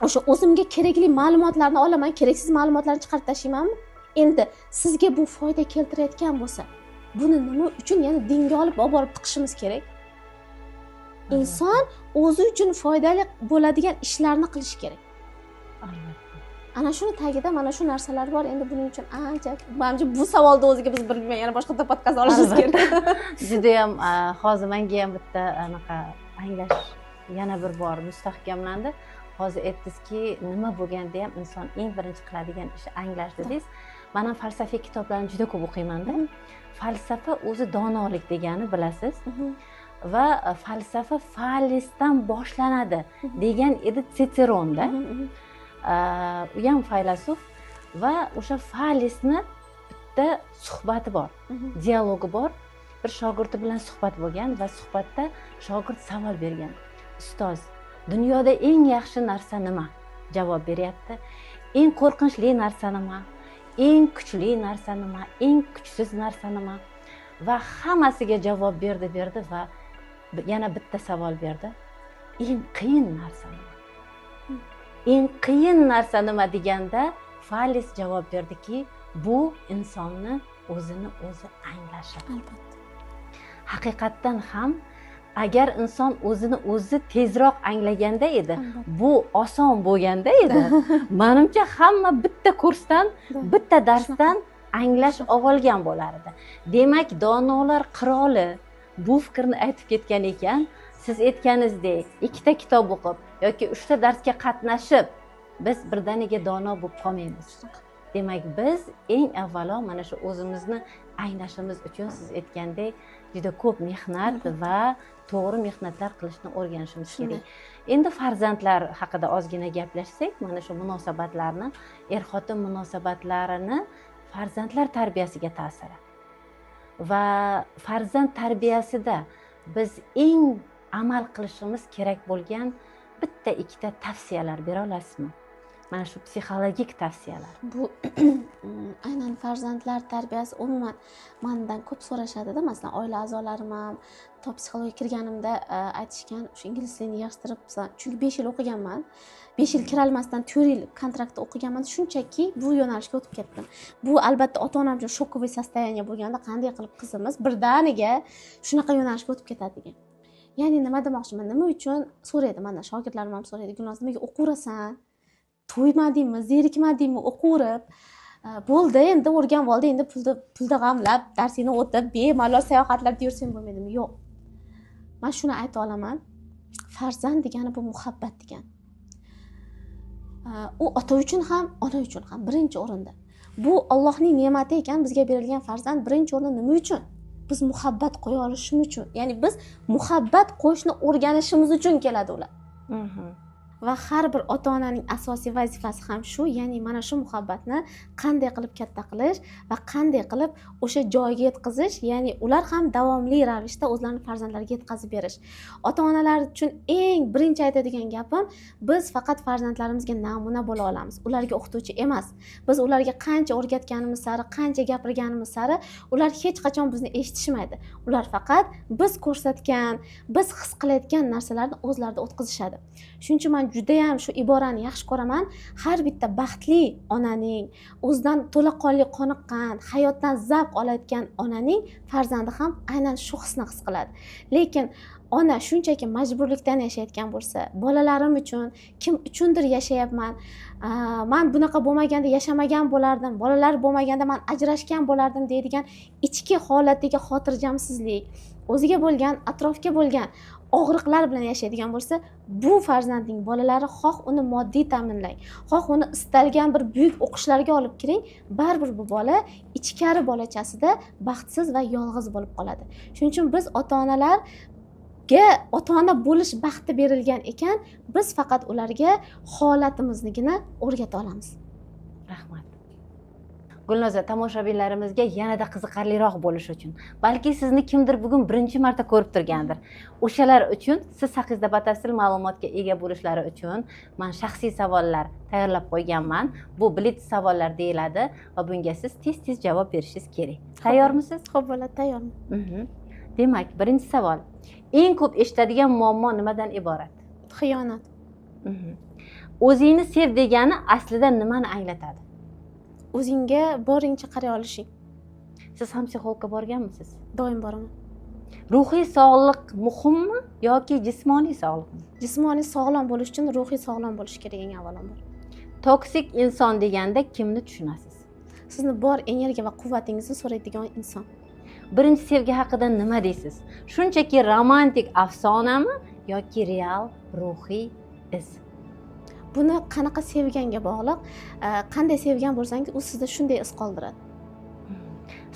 o'sha o'zimga kerakli ma'lumotlarni olaman, keraksiz ma'lumotlarni chiqarib tashlaymanmi? Endi sizga bu foyda keltirayotgan bo'lsa, buni nima uchun, ya'ni dinga olib borib tiqishimiz kerak? Inson o'zi uchun foydali bo'ladigan ishlarni qilish kerak. Albatta. Ana shuni tagida mana shu narsalar bor. Endi buning uchun ancha, menimcha bu savolni o'ziga biz bir yana boshqa podkast olishimiz kerak. Juda ham hozir menga ham bitta anaqa anglash yana bir bor mustahkamlandi. Hozir aytdingizki, nima bo'lganda ham inson eng birinchi qiladigan ishi anglash dedingiz. Men ham falsafiy kitoblarni juda ko'p o'qiyman-da. Falsafa o'zi donolik degani bilasiz. Va falsafa Falesdan boshlanadi degan edi Sitseronda. U ham faylasuf va o'sha Falesni bitta suhbati bor, dialogi bor. Bir shogirdi bilan suhbat bo'lgan va suhbatda shogird savol bergan. Ustoz, dunyoda eng yaxshi narsa nima? Javob beryapti. Eng qo'rqinchli narsa nima? Eng kuchli narsa nima? Eng kuchsiz narsa nima? Va hammasiga javob berdi va yana bitta savol berdi. Eng qiyin narsa nima? Eng qiyin narsa nima deganda Fales javob berdiki, bu insonni o'zini o'zi anglashi. Albatta. Haqiqatdan ham agar inson o'zini o'zi tezroq anglaganda edi, bu oson bo'lganda edi. Menimcha hamma bitta kursdan, bitta darsdan anglash olgan bo'lar edi. Demak, donolar qiroli bu fikrni aytib ketgan ekan. Siz aytganingizdek, ikkita kitob o'qib yoki 3 ta darsga qatnashib biz birdaniga dono bo'lib qolmaymiz. Demak, biz eng avvalo mana shu o'zimizni anglashimiz uchun siz aytgandek juda ko'p mehnat va to'g'ri mehnatlar qilishni o'rganishimiz Shunday. kerak. Endi farzandlar haqida ozgina gaplashsak, mana shu munosabatlarni, er-xotin munosabatlarini farzandlar tarbiyasiga ta'siri va farzand tarbiyasida biz eng amal qilishimiz kerak bo'lgan bitta ikkita tavsiyalar bera olasizmi? Mana shu psixologik tavsiyalar. Bu aynan farzandlar tarbiyasi umuman mendan ko'p so'rashadida, masalan oila a'zolarim ham top psixologiyaga kirganimda aytishgan, shu ingliz tilini yig'ishtirib, chunki 5 yil o'qiganman, 5 yil kirolmasdan 4 yil kontraktda o'qiganman, shunchaki bu yo'nalishga o'tib ketdim. Bu albatta ota-onam uchun shokoviy состояние bo'lganda, qanday qilib qizimiz birdaniga shunaqa yo'nalishga o'tib ketadi degan. Ya'ni nima demoqchiman, nima uchun so'raydi, mana shogirdlarim ham so'raydi, Gulnoz nimaga o'qirasan? To'ymadingmi, zerikmadingmi, o'qirib bo'ldi, endi o'rganib oldi, endi pulda g'amlab darsingni o'tib bemalol sayohatlarda yursang bo'lmaydimi? Yo'q. Men shuni ayta olaman, farzand degani bu muhabbat degani. U ota uchun ham, ona uchun ham birinchi o'rinda. Bu Allohning ne'mati ekan, bizga berilgan farzand birinchi o'rinda nima uchun? Biz muhabbat qo'ya olishimiz uchun. Ya'ni biz muhabbat qo'yishni o'rganishimiz uchun keladi ular. Va har bir ota-onaning asosiy vazifasi ham shu, ya'ni mana shu muhabbatni qanday qilib katta qilish va qanday qilib o'sha joyga yetkazish, ya'ni ular ham davomli ravishda o'zlarining farzandlariga yetkazib berish. Ota-onalar uchun eng birinchi aytadigan gapim, biz faqat farzandlarimizga namuna bo'la olamiz, ularga o'qituvchi emas. Biz ularga qancha o'rgatganimiz sari, qancha gapirganimiz sari, ular hech qachon bizni eshitishmaydi. Ular faqat biz ko'rsatgan, biz his qilayotgan narsalarni o'zlarida o'tkazishadi. Shuning uchun men juda ham shu iborani yaxshi ko'raman. Har bitta baxtli onaning, o'zidan to'laqonli qoniqqan, hayotdan zavq olayotgan onaning farzandi ham aynan shu hisni his qiladi. Lekin ona shunchaki majburlikdan yashayotgan bo'lsa, bolalarim uchun, kim uchundir yashayapman, men bunaqa bo'lmaganda yashamagan bo'lardim, bolalar bo'lmaganda men ajrashgan bo'lardim deydigan ichki holatdagi xotirjamsizlik, o'ziga bo'lgan, atrofga bo'lgan og'riqlar bilan yashaydigan bo'lsa, bu farzandning bolalari xoh uni moddiy ta'minlang, xoh uni istalgan bir buyuk o'qishlarga olib kiring, baribir bu bola ichkari bolachasida baxtsiz va yolg'iz bo'lib qoladi. Shuning uchun biz ota-onalarga ota-ona bo'lish baxti berilgan ekan, biz faqat ularga holatimiznikini o'rgata olamiz. Rahmat. Gulnoza, tomoshabinlarimizga yanada qiziqarliroq bo'lish uchun, balki sizni kimdir bugun birinchi marta ko'rib turgandir. O'shalar uchun siz haqingizda batafsil ma'lumotga ega bo'lishlari uchun men shaxsiy savollar tayyorlab qo'yganman. Bu blitz savollar deyiladi va bunga siz tez-tez javob berishingiz kerak. Tayyormisiz? Xo'p, bo'ladi, tayyorman. Demak, birinchi savol. Eng ko'p eshitadigan muammo nimadan iborat? Xiyonat. O'zingni sev degani aslida nimani anglatadi? O'zingga boringcha qaray olishing. Siz ham psixologga borganmisiz? Doim boraman. Ruhiy sog'liq muhimmi yoki jismoniy sog'liqmi? Jismoniy sog'lom bo'lish uchun ruhiy sog'lom bo'lish kerak eng avvalambor. Toksik inson deganda kimni tushunasiz? Sizni bor energiya va quvvatingizni so'raydigan inson. Birinchi sevgi haqida nima deysiz? Shunchaki romantik afsonami yoki real ruhiy iz? Buni qanaqa sevganga bog'liq, qanday sevgan bo'lsangiz, u sizda shunday iz qoldiradi.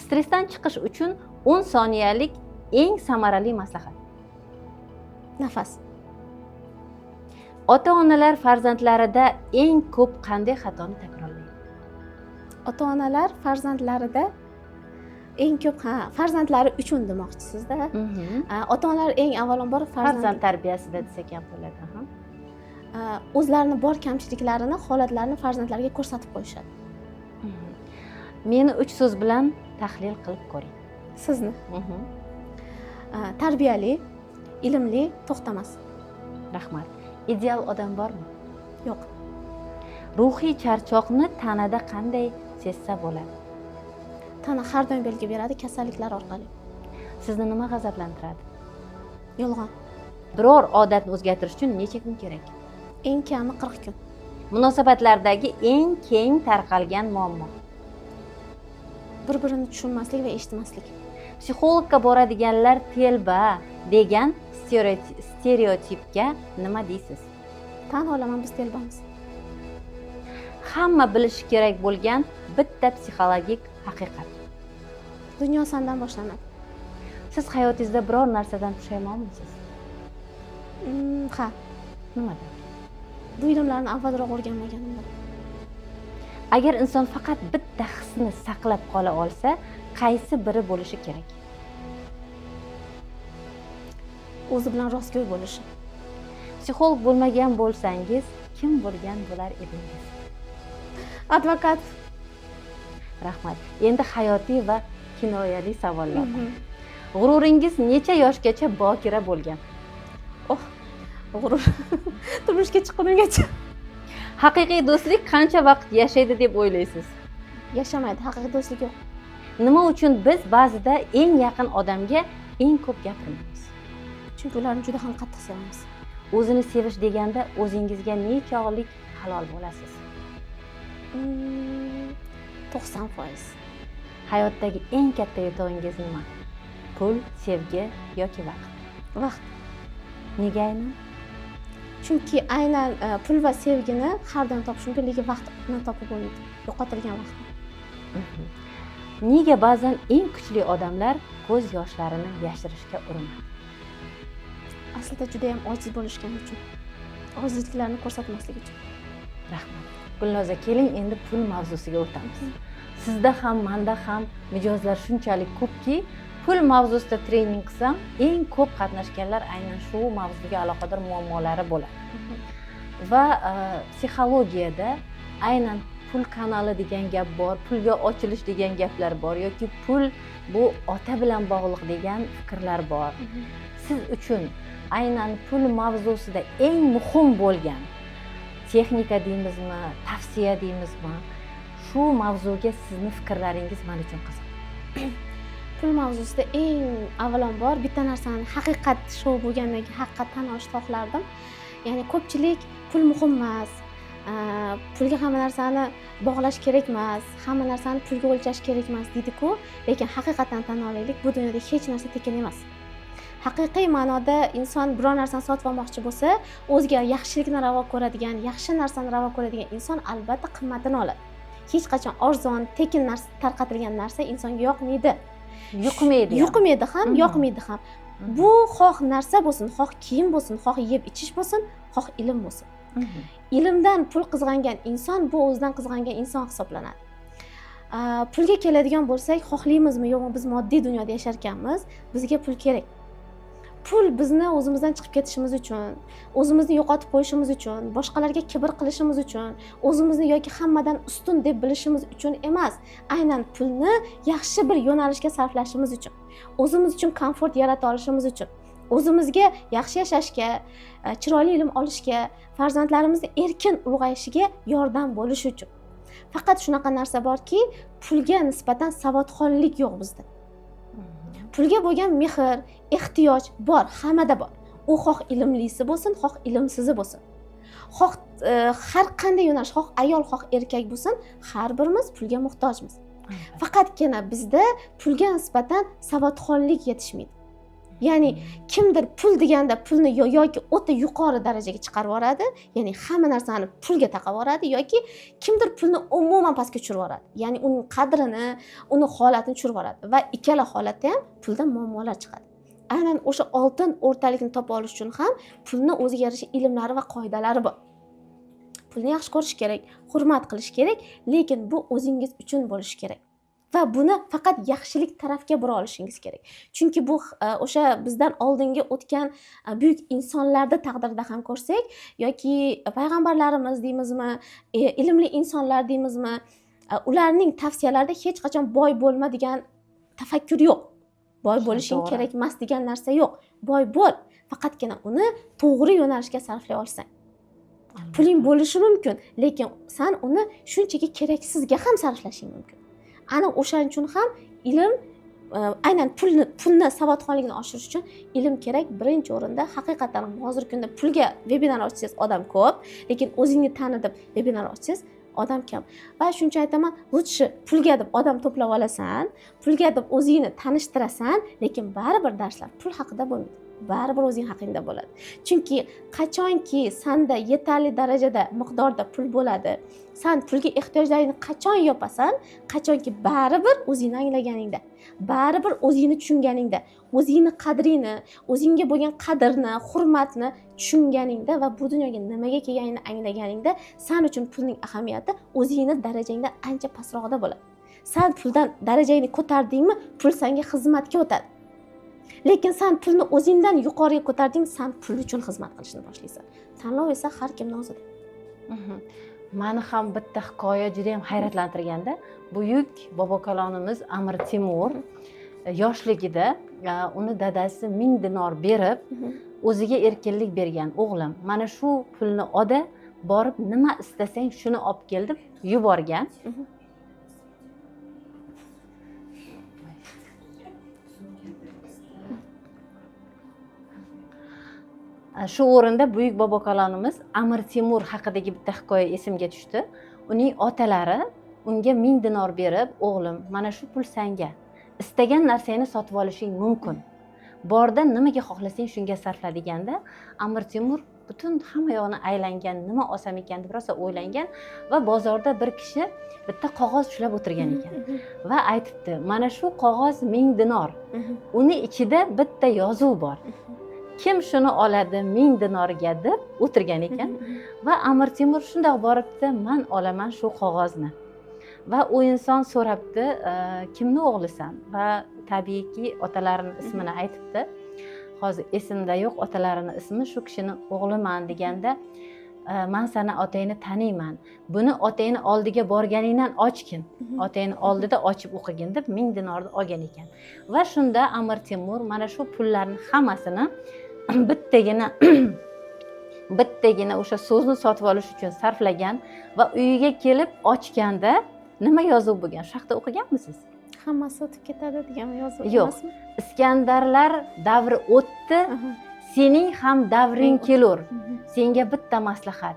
Stressdan chiqish uchun 10 soniyalik eng samarali maslahat. Nafas. Ota-onalar farzandlarida eng ko'p qanday xatoni takrorlaydi? Ota-onalar farzandlarida eng ko'p farzandlari uchun demoqchisizda. Ota-onalar eng avvalambor farzand tarbiyasida desak ham bo'ladi. O'zlarini bor kamchiliklarini, holatlarini farzandlariga ko'rsatib qo'yishadi. Meni 3 so'z bilan tahlil qilib ko'ring. Sizni. Tarbiyali, ilmli, to'xtamas. Rahmat. Ideal odam bormi? Yo'q. Ruhiy charchoqni tanada qanday sezsa bo'ladi? Tana har doim belgi beradi, kasalliklar orqali. Sizni nima g'azablantiradi? Yolg'on. Biror odatni o'zgartirish uchun necha kun kerak? Eng kami 40 kun. Munosabatlardagi eng keng tarqalgan muammo? Bir-birini tushunmaslik va eshitmaslik. Psixologga boradiganlar telba degan stereotipga nima deysiz? Tan olaman, biz telbamiz. Hamma bilishi kerak bo'lgan bitta psixologik haqiqat. Dunyo sandan boshlanadi. Siz hayotingizda biror narsadan pushaymonmisiz? Ha, Nimada? bu ilmlarni avvalroq o'rganmaganimda. Agar inson faqat bitta hisni saqlab qola olsa, qaysi biri bo'lishi kerak? O'zi bilan rostgo'y bo'lishi. Psixolog bo'lmagan bo'lsangiz, kim bo'lgan bo'lar edingiz? Advokat. Rahmat. Endi hayotiy va kinoyali savollar. G'ururingiz necha yoshgacha bokira bo'lgan? G'urur. Turmushga chiqqunimgacha. Haqiqiy do'stlik qancha vaqt yashaydi deb o'ylaysiz? Yashamaydi, haqiqiy do'stlik yo'q. Nima uchun biz ba'zida eng yaqin odamga eng ko'p gapirmaymiz? Chunki ularni juda ham qattiq sevamiz. O'zini sevish deganda o'zingizga necha oylik halol bo'lasiz? 90%. Hayotdagi eng katta yutug'ingiz nima? Pul, sevgi yoki vaqt? Vaqt. Nega aynan? Chunki aynan pul va sevgini har doim topish mumkin, lekin vaqtni topib bo'lmaydi. Yo'qotilgan vaqtni. Nega ba'zan eng kuchli odamlar ko'z yoshlarini yashirishga urinadi? Aslida juda ham ojiz bo'lishgani uchun. Ojizliklarini ko'rsatmaslik uchun. Rahmat. Gulnoza, keling endi pul mavzusiga o'tamiz. Sizda ham, menda ham mijozlar shunchalik ko'pki, pul mavzusida trening qilsam, eng ko'p qatnashganlar aynan shu mavzuga aloqador muammolari bo'ladi. Va psixologiyada aynan pul kanali degan gap bor, pulga ochilish degan gaplar bor yoki pul bu ota bilan bog'liq degan fikrlar bor. Siz uchun aynan pul mavzusida eng muhim bo'lgan texnika deymizmi, tavsiya deymizmi, shu mavzuga sizni fikrlaringiz men uchun qiziq. Pul mavzusida eng avvalambor bitta narsani haqiqat shu bo'lgandan keyin haqiqat tan olishni xohlardim. Ya'ni ko'pchilik pul muhim emas, pulga hamma narsani bog'lash kerak emas, hamma narsani pulga o'lchash kerak emas deydi-ku, lekin haqiqatan tan olaylik, bu dunyoda hech narsa tekin emas. Haqiqiy ma'noda inson biror narsani sotib olmoqchi bo'lsa, o'ziga yaxshilikni ravo ko'radigan, yaxshi narsani ravo ko'radigan inson albatta qimmatini oladi. Hech qachon arzon, tekin narsa tarqatilgan narsa insonga yoqmaydi. Yoqmaydi ham, yoqmaydi ham. Bu xoh narsa bo'lsin, xoh kiyim bo'lsin, xoh yeb ichish bo'lsin, xoh ilm bo'lsin. Ilmdan pul qizg'angan inson bu o'zidan qizg'angan inson hisoblanadi. Pulga keladigan bo'lsak, xohlaymizmi yo'qmi, biz moddiy dunyoda yashar ekanmiz, bizga pul kerak. Pul bizni o'zimizdan chiqib ketishimiz uchun, o'zimizni yo'qotib qo'yishimiz uchun, boshqalarga kibr qilishimiz uchun, o'zimizni yoki hammadan ustun deb bilishimiz uchun emas, aynan pulni yaxshi bir yo'nalishga sarflashimiz uchun, o'zimiz uchun komfort yarata olishimiz uchun, o'zimizga yaxshi yashashga, chiroyli ilm olishga, farzandlarimizni erkin ulg'ayishiga yordam bo'lish uchun. Faqat shunaqa narsa borki, pulga nisbatan savodxonlik yo'q bizda. Pulga bo'lgan mehr, ehtiyoj bor, hammada bor. U xoh ilmlisi bo'lsin, xoh ilmsizi bo'lsin. Xoh har qanday yo'nalish, xoh ayol, xoh erkak bo'lsin, har birimiz pulga muhtojmiz. Faqatgina bizda pulga nisbatan savodxonlik yetishmaydi. Ya'ni kimdir pul deganda pulni yoki o'ta yuqori darajaga chiqarib yuboradi, ya'ni hamma narsani pulga taqab yuboradi yoki kimdir pulni umuman pastga tushirib yuboradi. Ya'ni uning qadrini, uni holatini tushirib yuboradi va ikkala holatda ham pulda muammolar chiqadi. Aynan o'sha oltin o'rtalikni topa olish uchun ham pulni o'ziga yarasha ilmlari va qoidalari bor. Pulni yaxshi ko'rish kerak, hurmat qilish kerak, lekin bu o'zingiz uchun bo'lishi kerak. Va buni faqat yaxshilik tarafga bura olishingiz kerak. Chunki bu o'sha bizdan oldingi o'tgan buyuk insonlarda taqdirida ham ko'rsak, yoki payg'ambarlarimiz deymizmi, ilmli insonlar deymizmi, ularning tavsiyalarida hech qachon boy bo'lma degan tafakkur yo'q. Boy bo'lishing kerak emas degan narsa yo'q. Boy bo'l, faqatgina uni to'g'ri yo'nalishga sarflay olsang. Puling bo'lishi mumkin, lekin sen uni shunchaki keraksizga ham sarflashing mumkin. Ana o'shaning uchun ham ilm, aynan pulni savodxonligini oshirish uchun ilm kerak. Birinchi o'rinda haqiqatan hozirgi kunda pulga webinar ochsangiz odam ko'p, lekin o'zingni tani deb webinar ochsangiz odam kam. Va shuncha aytaman, lutshi pulga deb odam to'plab olasan, pulga deb o'zingni tanishtirasan, lekin baribir darslar pul haqida bo'lmaydi. baribir o'zing haqingda bo'ladi. Chunki qachonki sanda yetarli darajada miqdorda pul bo'ladi, san pulga ehtiyojlaringni qachon yopasan, qachonki baribir o'zingni anglaganingda, baribir o'zingni tushunganingda, o'zingni qadrini, o'zingga bo'lgan qadrni, hurmatni tushunganingda va bu dunyoga nimaga kelganingni anglaganingda, san uchun pulning ahamiyati o'zingni darajangdan ancha pastroqda bo'ladi. San puldan darajangni ko'tardingmi, pul senga xizmatga o'tadi. Lekin sen pulni o'zingdan yuqoriga ko'tarding, sen pul uchun xizmat qilishni boshlaysan. Tanlov esa har kimning o'zida. Meni ham bitta hikoya juda ham hayratlantirganda, buyuk bobokalonimiz Amir Temur yoshligida uni dadasi 1000 dinor berib, o'ziga erkinlik bergan. O'g'lim, mana shu pulni oda, borib nima istasang shuni olib kel deb yuborgan. Shu o'rinda buyuk bobokalonimiz Amir Temur haqidagi bitta hikoya esimga tushdi. Uning otalari unga 1000 dinor berib, o'g'lim, mana shu pul senga. Istagan narsangni sotib olishing mumkin. Borda nimaga xohlasang shunga sarfla deganda, Amir Temur butun hamma yoqni aylangan, nima olsam ekan deb rosa o'ylangan va bozorda bir kishi bitta qog'oz ushlab o'tirgan ekan va aytibdi, mana shu qog'oz 1000 dinor. Uni ichida bitta yozuv bor. Kim shuni oladi 1000 dinorga deb o'tirgan ekan va Amir Temur shunday boribdi, men olaman shu qog'ozni. Va u inson so'rabdi, kimni o'g'lisan? Va tabiiyki otalarining ismini aytibdi. Hozir esimda yo'q otalarining ismi, shu kishini o'g'liman deganda, men seni otangni taniyman. Buni otangni oldiga borganingdan ochgin. Otangni oldida ochib o'qigin deb 1000 dinorni olgan ekan. Va shunda Amir Temur mana shu pullarning hammasini bittagina o'sha so'zni sotib olish uchun sarflagan va uyiga kelib ochganda nima yozuv bo'lgan? Shu haqda o'qiganmisiz? Hammasi o'tib ketadi degan yozuv emasmi? Yo'q. Iskandarlar davri o'tdi, sening ham davring kelur. Senga bitta maslahat.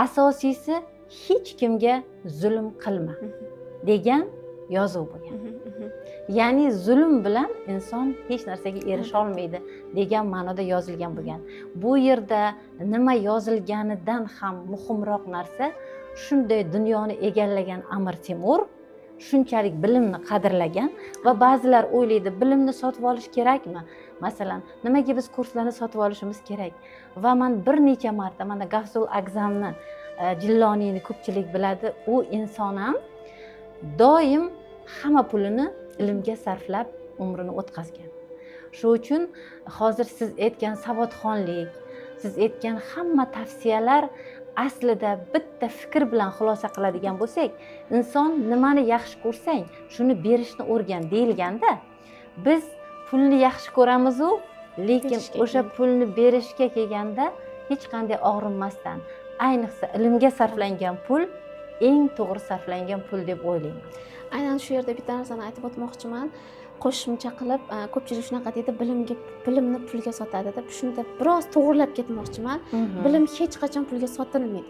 Asosiysi hech kimga zulm qilma degan yozuv bo'lgan. Ya'ni zulm bilan inson hech narsaga erisha olmaydi degan ma'noda yozilgan bo'lgan. Bu yerda nima yozilganidan ham muhimroq narsa, shunday dunyoni egallagan Amir Temur shunchalik bilimni qadrlagan va ba'zilar o'ylaydi, bilimni sotib olish kerakmi? Masalan, nimaga biz kurslarni sotib olishimiz kerak? Va men bir necha marta mana Gafsul Agzamni, Jilloniyni ko'pchilik biladi, u inson ham doim hamma pulini ilmga sarflab umrini o'tkazgan. Shu uchun hozir siz aytgan savodxonlik, siz aytgan hamma tavsiyalar aslida bitta fikr bilan xulosa qiladigan bo'lsak, inson nimani yaxshi ko'rsang, shuni berishni o'rgan deyilganda, biz pulni yaxshi ko'ramiz-u, lekin o'sha pulni berishga kelganda hech qanday og'rinmasdan, ayniqsa ilmga sarflangan pul eng to'g'ri sarflangan pul deb o'ylayman. Aynan shu yerda bitta narsani aytib o'tmoqchiman. Qo'shimcha qilib, ko'pchilik shunaqa deydi, bilimni pulga sotadi deb. Shunda biroz to'g'rilab ketmoqchiman. Bilim hech qachon pulga sotilmaydi.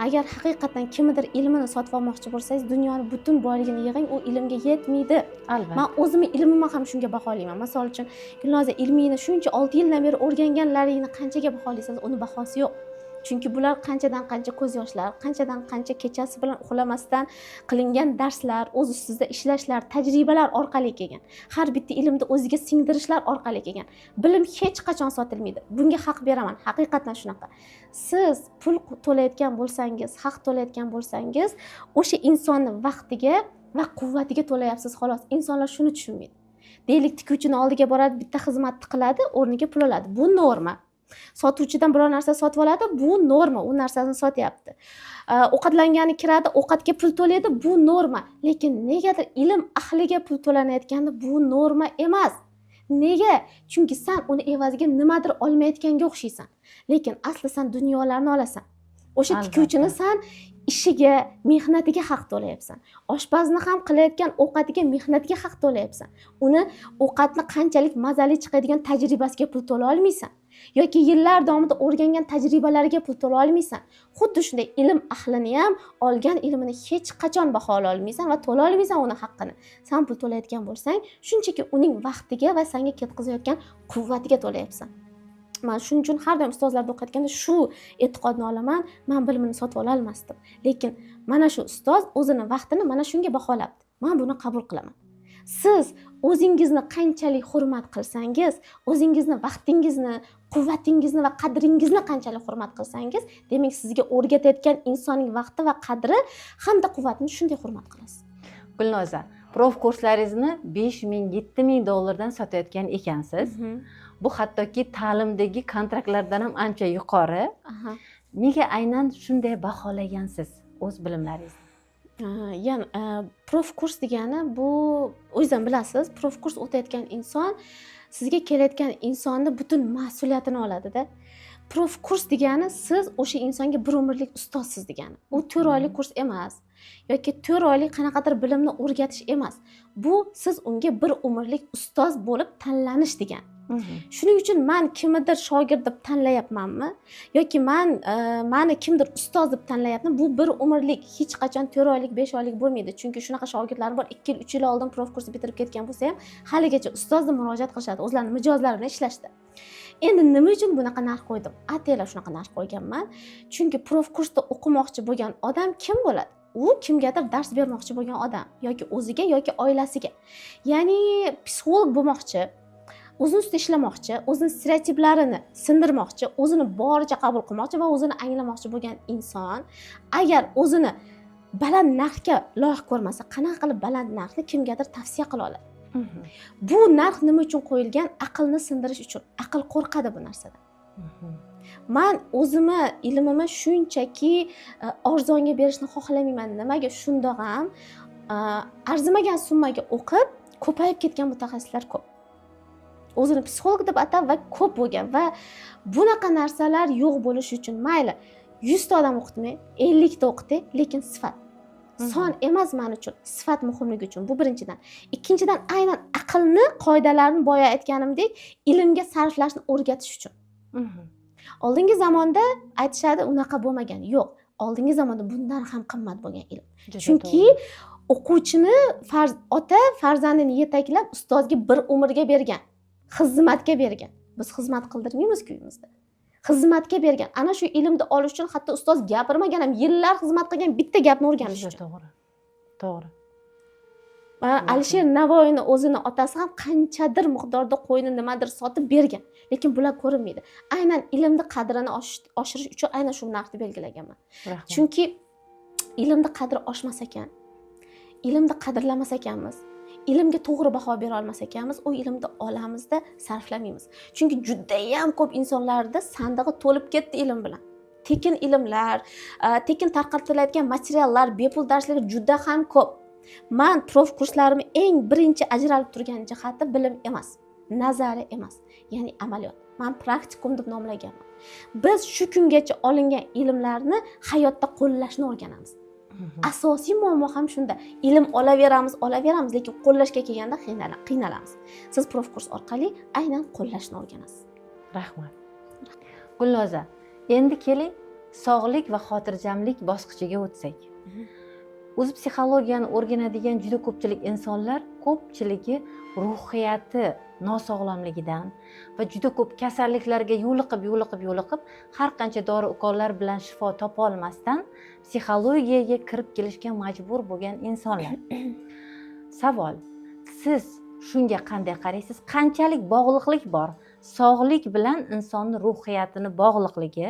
Agar haqiqatan kimnidir ilmini sotib olmoqchi bo'lsangiz, dunyoning butun boyligini yig'ing, u ilmga yetmaydi. Albatta. Men o'zimning ilmimni ham shunga baholayman. Masalan uchun, Gulnoza, ilmingni shuncha 6 yildan beri o'rganganlaringni qanchaga baholaysangiz, uni bahosi yo'q. Chunki bular qanchadan qancha ko'z yoshlar, qanchadan qancha kechasi bilan uxlamasdan qilingan darslar, o'z ustida ishlashlar, tajribalar orqali kelgan. Har bitta ilmni o'ziga singdirishlar orqali kelgan. Bilim hech qachon sotilmaydi. Bunga haq beraman. Haqiqatan shunaqa. Siz pul to'layotgan bo'lsangiz, haq to'layotgan bo'lsangiz, o'sha insonning vaqtiga va quvvatiga to'layapsiz, xolos. Insonlar shuni tushunmaydi. Deylik, tikuvchini oldiga boradi, bitta xizmatni qiladi, o'rniga pul oladi. Bu norma. Sotuvchidan biror narsa sotib oladi, bu norma, u narsani sotyapti. Ovqatlangani kiradi, ovqatga pul to'laydi, bu norma. Lekin negadir ilm ahliga pul to'lanayotganda bu norma emas. Nega? Chunki sen uni evaziga nimadir olmayotganga o'xshaysan. Lekin asli sen dunyolarni olasan. O'sha tikuvchini sen ishiga, mehnatiga haq to'layapsan. Oshpazni ham qilayotgan ovqatiga, mehnatiga haq to'layapsan. Uni ovqatni qanchalik mazali chiqadigan tajribasiga pul to'la olmaysan. yoki yillar davomida o'rgangan tajribalariga pul to'la olmaysan. Xuddi shunday ilm ahlini ham olgan ilmini hech qachon bahola olmaysan va to'la olmaysan uni haqqini. Sen pul to'layotgan bo'lsang, shunchaki uning vaqtiga va senga ketkazayotgan quvvatiga to'layapsan. Men shuning uchun har doim ustozlarda o'qiyotganda shu e'tiqodni olaman, men bilimini sotib ola olmasdim. Lekin mana shu ustoz o'zini vaqtini mana shunga baholabdi. Men buni qabul qilaman. Siz o'zingizni qanchalik hurmat qilsangiz, o'zingizni vaqtingizni, quvvatingizni va qadringizni qanchalik hurmat qilsangiz, demak sizga o'rgatayotgan insonning vaqti va qadri hamda quvvatini shunday hurmat qilasiz. Gulnoza, prof kurslaringizni 5000, 7000 dollardan sotayotgan ekansiz. Bu hattoki ta'limdagi kontraktlardan ham ancha yuqori. Nega aynan shunday baholagansiz o'z bilimlaringizni? Ya'ni prof kurs degani bu o'zingiz ham bilasiz, prof kurs o'tayotgan inson sizga kelayotgan insonni butun mas'uliyatini oladi-da. Prof kurs degani siz o'sha insonga bir umrlik ustozsiz degani. U 4 oylik kurs emas yoki 4 oylik qanaqadir bilimni o'rgatish emas. Bu siz unga bir umrlik ustoz bo'lib tanlanish degani. Shuning uchun men kimnidir shogird deb tanlayapmanmi yoki meni kimdir ustoz deb tanlayapman, bu bir umrlik, hech qachon 4 oylik, 5 oylik bo'lmaydi. Chunki shunaqa shogirdlarim bor, 2 yil, 3 yil oldin prof kursni bitirib ketgan bo'lsa ham, haligacha ustoz deb murojaat qilishadi, o'zlarining mijozlarini ishlashdi. Endi nima uchun bunaqa narx qo'ydim? Ataylar shunaqa narx qo'yganman. Chunki prof kursda o'qimoqchi bo'lgan odam kim bo'ladi? U kimgadir dars bermoqchi bo'lgan odam yoki o'ziga yoki oilasiga. Ya'ni psixolog bo'lmoqchi, o'zini ustida ishlamoqchi, o'zini stereotiplarini sindirmoqchi, o'zini boricha qabul qilmoqchi va o'zini anglamoqchi bo'lgan inson agar o'zini baland narxga loyiq ko'rmasa, qanaqa qilib baland narxni kimgadir tavsiya qila oladi? Bu narx nima uchun qo'yilgan? Aqlni sindirish uchun. Aql qo'rqadi bu narsadan. Men o'zimni ilmimni shunchaki arzonga berishni xohlamayman. Nimaga? Shundoq ham arzimagan summaga o'qib ko'payib ketgan mutaxassislar ko'p. O'zini psixolog deb atab va ko'p bo'lgan va bunaqa narsalar yo'q bo'lish uchun mayli 100 ta odam o'qitmay, 50 ta o'qiting, lekin sifat. Son emas men uchun, sifat muhimligi uchun. Bu birinchidan. Ikkinchidan aynan aqlni, qoidalarni boya aytganimdek, ilmga sarflashni o'rgatish uchun. Oldingi zamonda aytishadi, unaqa bo'lmagan. Yo'q, oldingi zamonda bundan ham qimmat bo'lgan ilm. Chunki o'quvchini ota farzandini yetaklab ustozga bir umrga bergan. Xizmatga bergan. Biz xizmat qildirmaymiz-ku uyimizda. Xizmatga bergan. Ana shu ilmni olish uchun hatto ustoz gapirmagan ham yillar xizmat qilgan bitta gapni o'rganish uchun. To'g'ri. To'g'ri. Va Alisher Navoiyning o'zini otasi ham qanchadir miqdorda qo'yni nimadir sotib bergan, lekin bular ko'rinmaydi. Aynan ilmni qadrini oshirish uchun aynan shu narxni belgilaganman. Chunki ilmni qadri oshmas ekan, ilmni qadrlamas ekanmiz, ilmga to'g'ri baho bera olmas ekanmiz, u ilmni olamizda sarflamaymiz. Chunki juda ham ko'p insonlarda sandig'i to'lib ketdi ilm bilan. Tekin ilmlar, tekin tarqatilayotgan materiallar, bepul darslar juda ham ko'p. Men prof kurslarimni eng birinchi ajralib turgan jihati bilim emas, nazariya emas, ya'ni amaliyot. Men praktikum deb nomlaganman. Biz shu kungacha olingan ilmlarni hayotda qo'llashni o'rganamiz. Asosiy muammo ham shunda. Ilm olaveramiz, lekin qo'llashga kelganda qiynalamiz. Siz prof kurs orqali aynan qo'llashni o'rganasiz. Rahmat. Gulnoza, endi keling sog'lik va xotirjamlik bosqichiga o'tsak. O'z psixologiyani o'rganadigan juda ko'pchilik insonlar ko'pchiligi ruhiyati nosog'lomligidan va juda ko'p kasalliklarga yo'liqib har qancha dori ukollar bilan shifo topa olmasdan psixologiyaga kirib kelishga majbur bo'lgan insonlar. Savol: siz shunga qanday qaraysiz? Qanchalik bog'liqlik bor sog'lik bilan insonning ruhiyatini bog'liqligi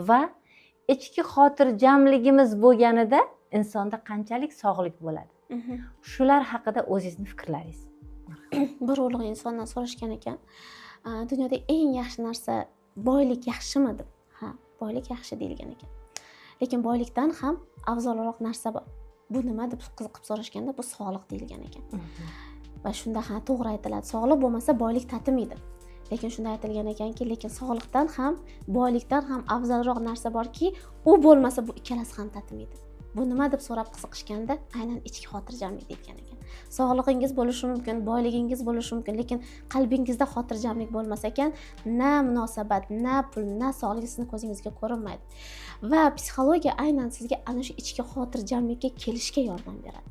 va ichki xotirjamligimiz bo'lganida insonda qanchalik sog'lik bo'ladi? Shular haqida o'zingizning fikrlaringiz. Bir ulug' insondan so'rashgan ekan, dunyoda eng yaxshi narsa boylik yaxshimi deb. Ha, boylik yaxshi deyilgan ekan. Lekin boylikdan ham afzalroq narsa bor. Bu nima deb qiziqib so'rashganda, bu sog'liq deyilgan ekan. Va shunda ha, to'g'ri aytiladi. Sog'liq bo'lmasa boylik tatimaydi. Lekin shunda aytilgan ekanki, lekin sog'liqdan ham, boylikdan ham afzalroq narsa borki, u bo'lmasa bu ikkalasi ham tatimaydi. Bu nima deb so'rab qiziqishganda aynan ichki xotirjamlik deyotgan ekan. Sog'lig'ingiz bo'lishi mumkin, boyligingiz bo'lishi mumkin, lekin qalbingizda xotirjamlik bo'lmasa ekan, na munosabat, na pul, na sog'lik sizni ko'zingizga ko'rinmaydi. Va psixologiya aynan sizga ana shu ichki xotirjamlikka kelishga yordam beradi.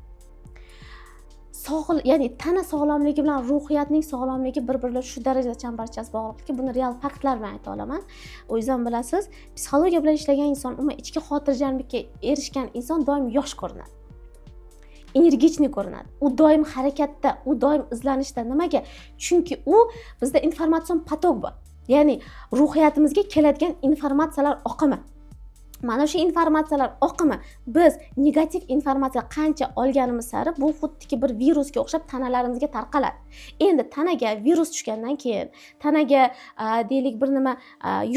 Ya'ni tana sog'lomligi bilan ruhiyatning sog'lomligi bir-birlari shu darajada chambarchas bog'liqki, buni real faktlar bilan ayta olaman. O'zingizam bilasiz, psixologiya bilan ishlagan inson, umuman ichki xotirjamlikka erishgan inson doim yosh ko'rinadi. Energichni ko'rinadi. U doim harakatda, u doim izlanishda. Nimaga? Chunki u bizda informatsion potok bor. Ya'ni ruhiyatimizga keladigan informatsiyalar oqimi. Mana shu informatsiyalar oqimi biz negativ informatsiya qancha olganimiz sari bu xuddiki bir virusga o'xshab tanalarimizga tarqaladi. Endi tanaga virus tushgandan keyin, tanaga deylik bir nima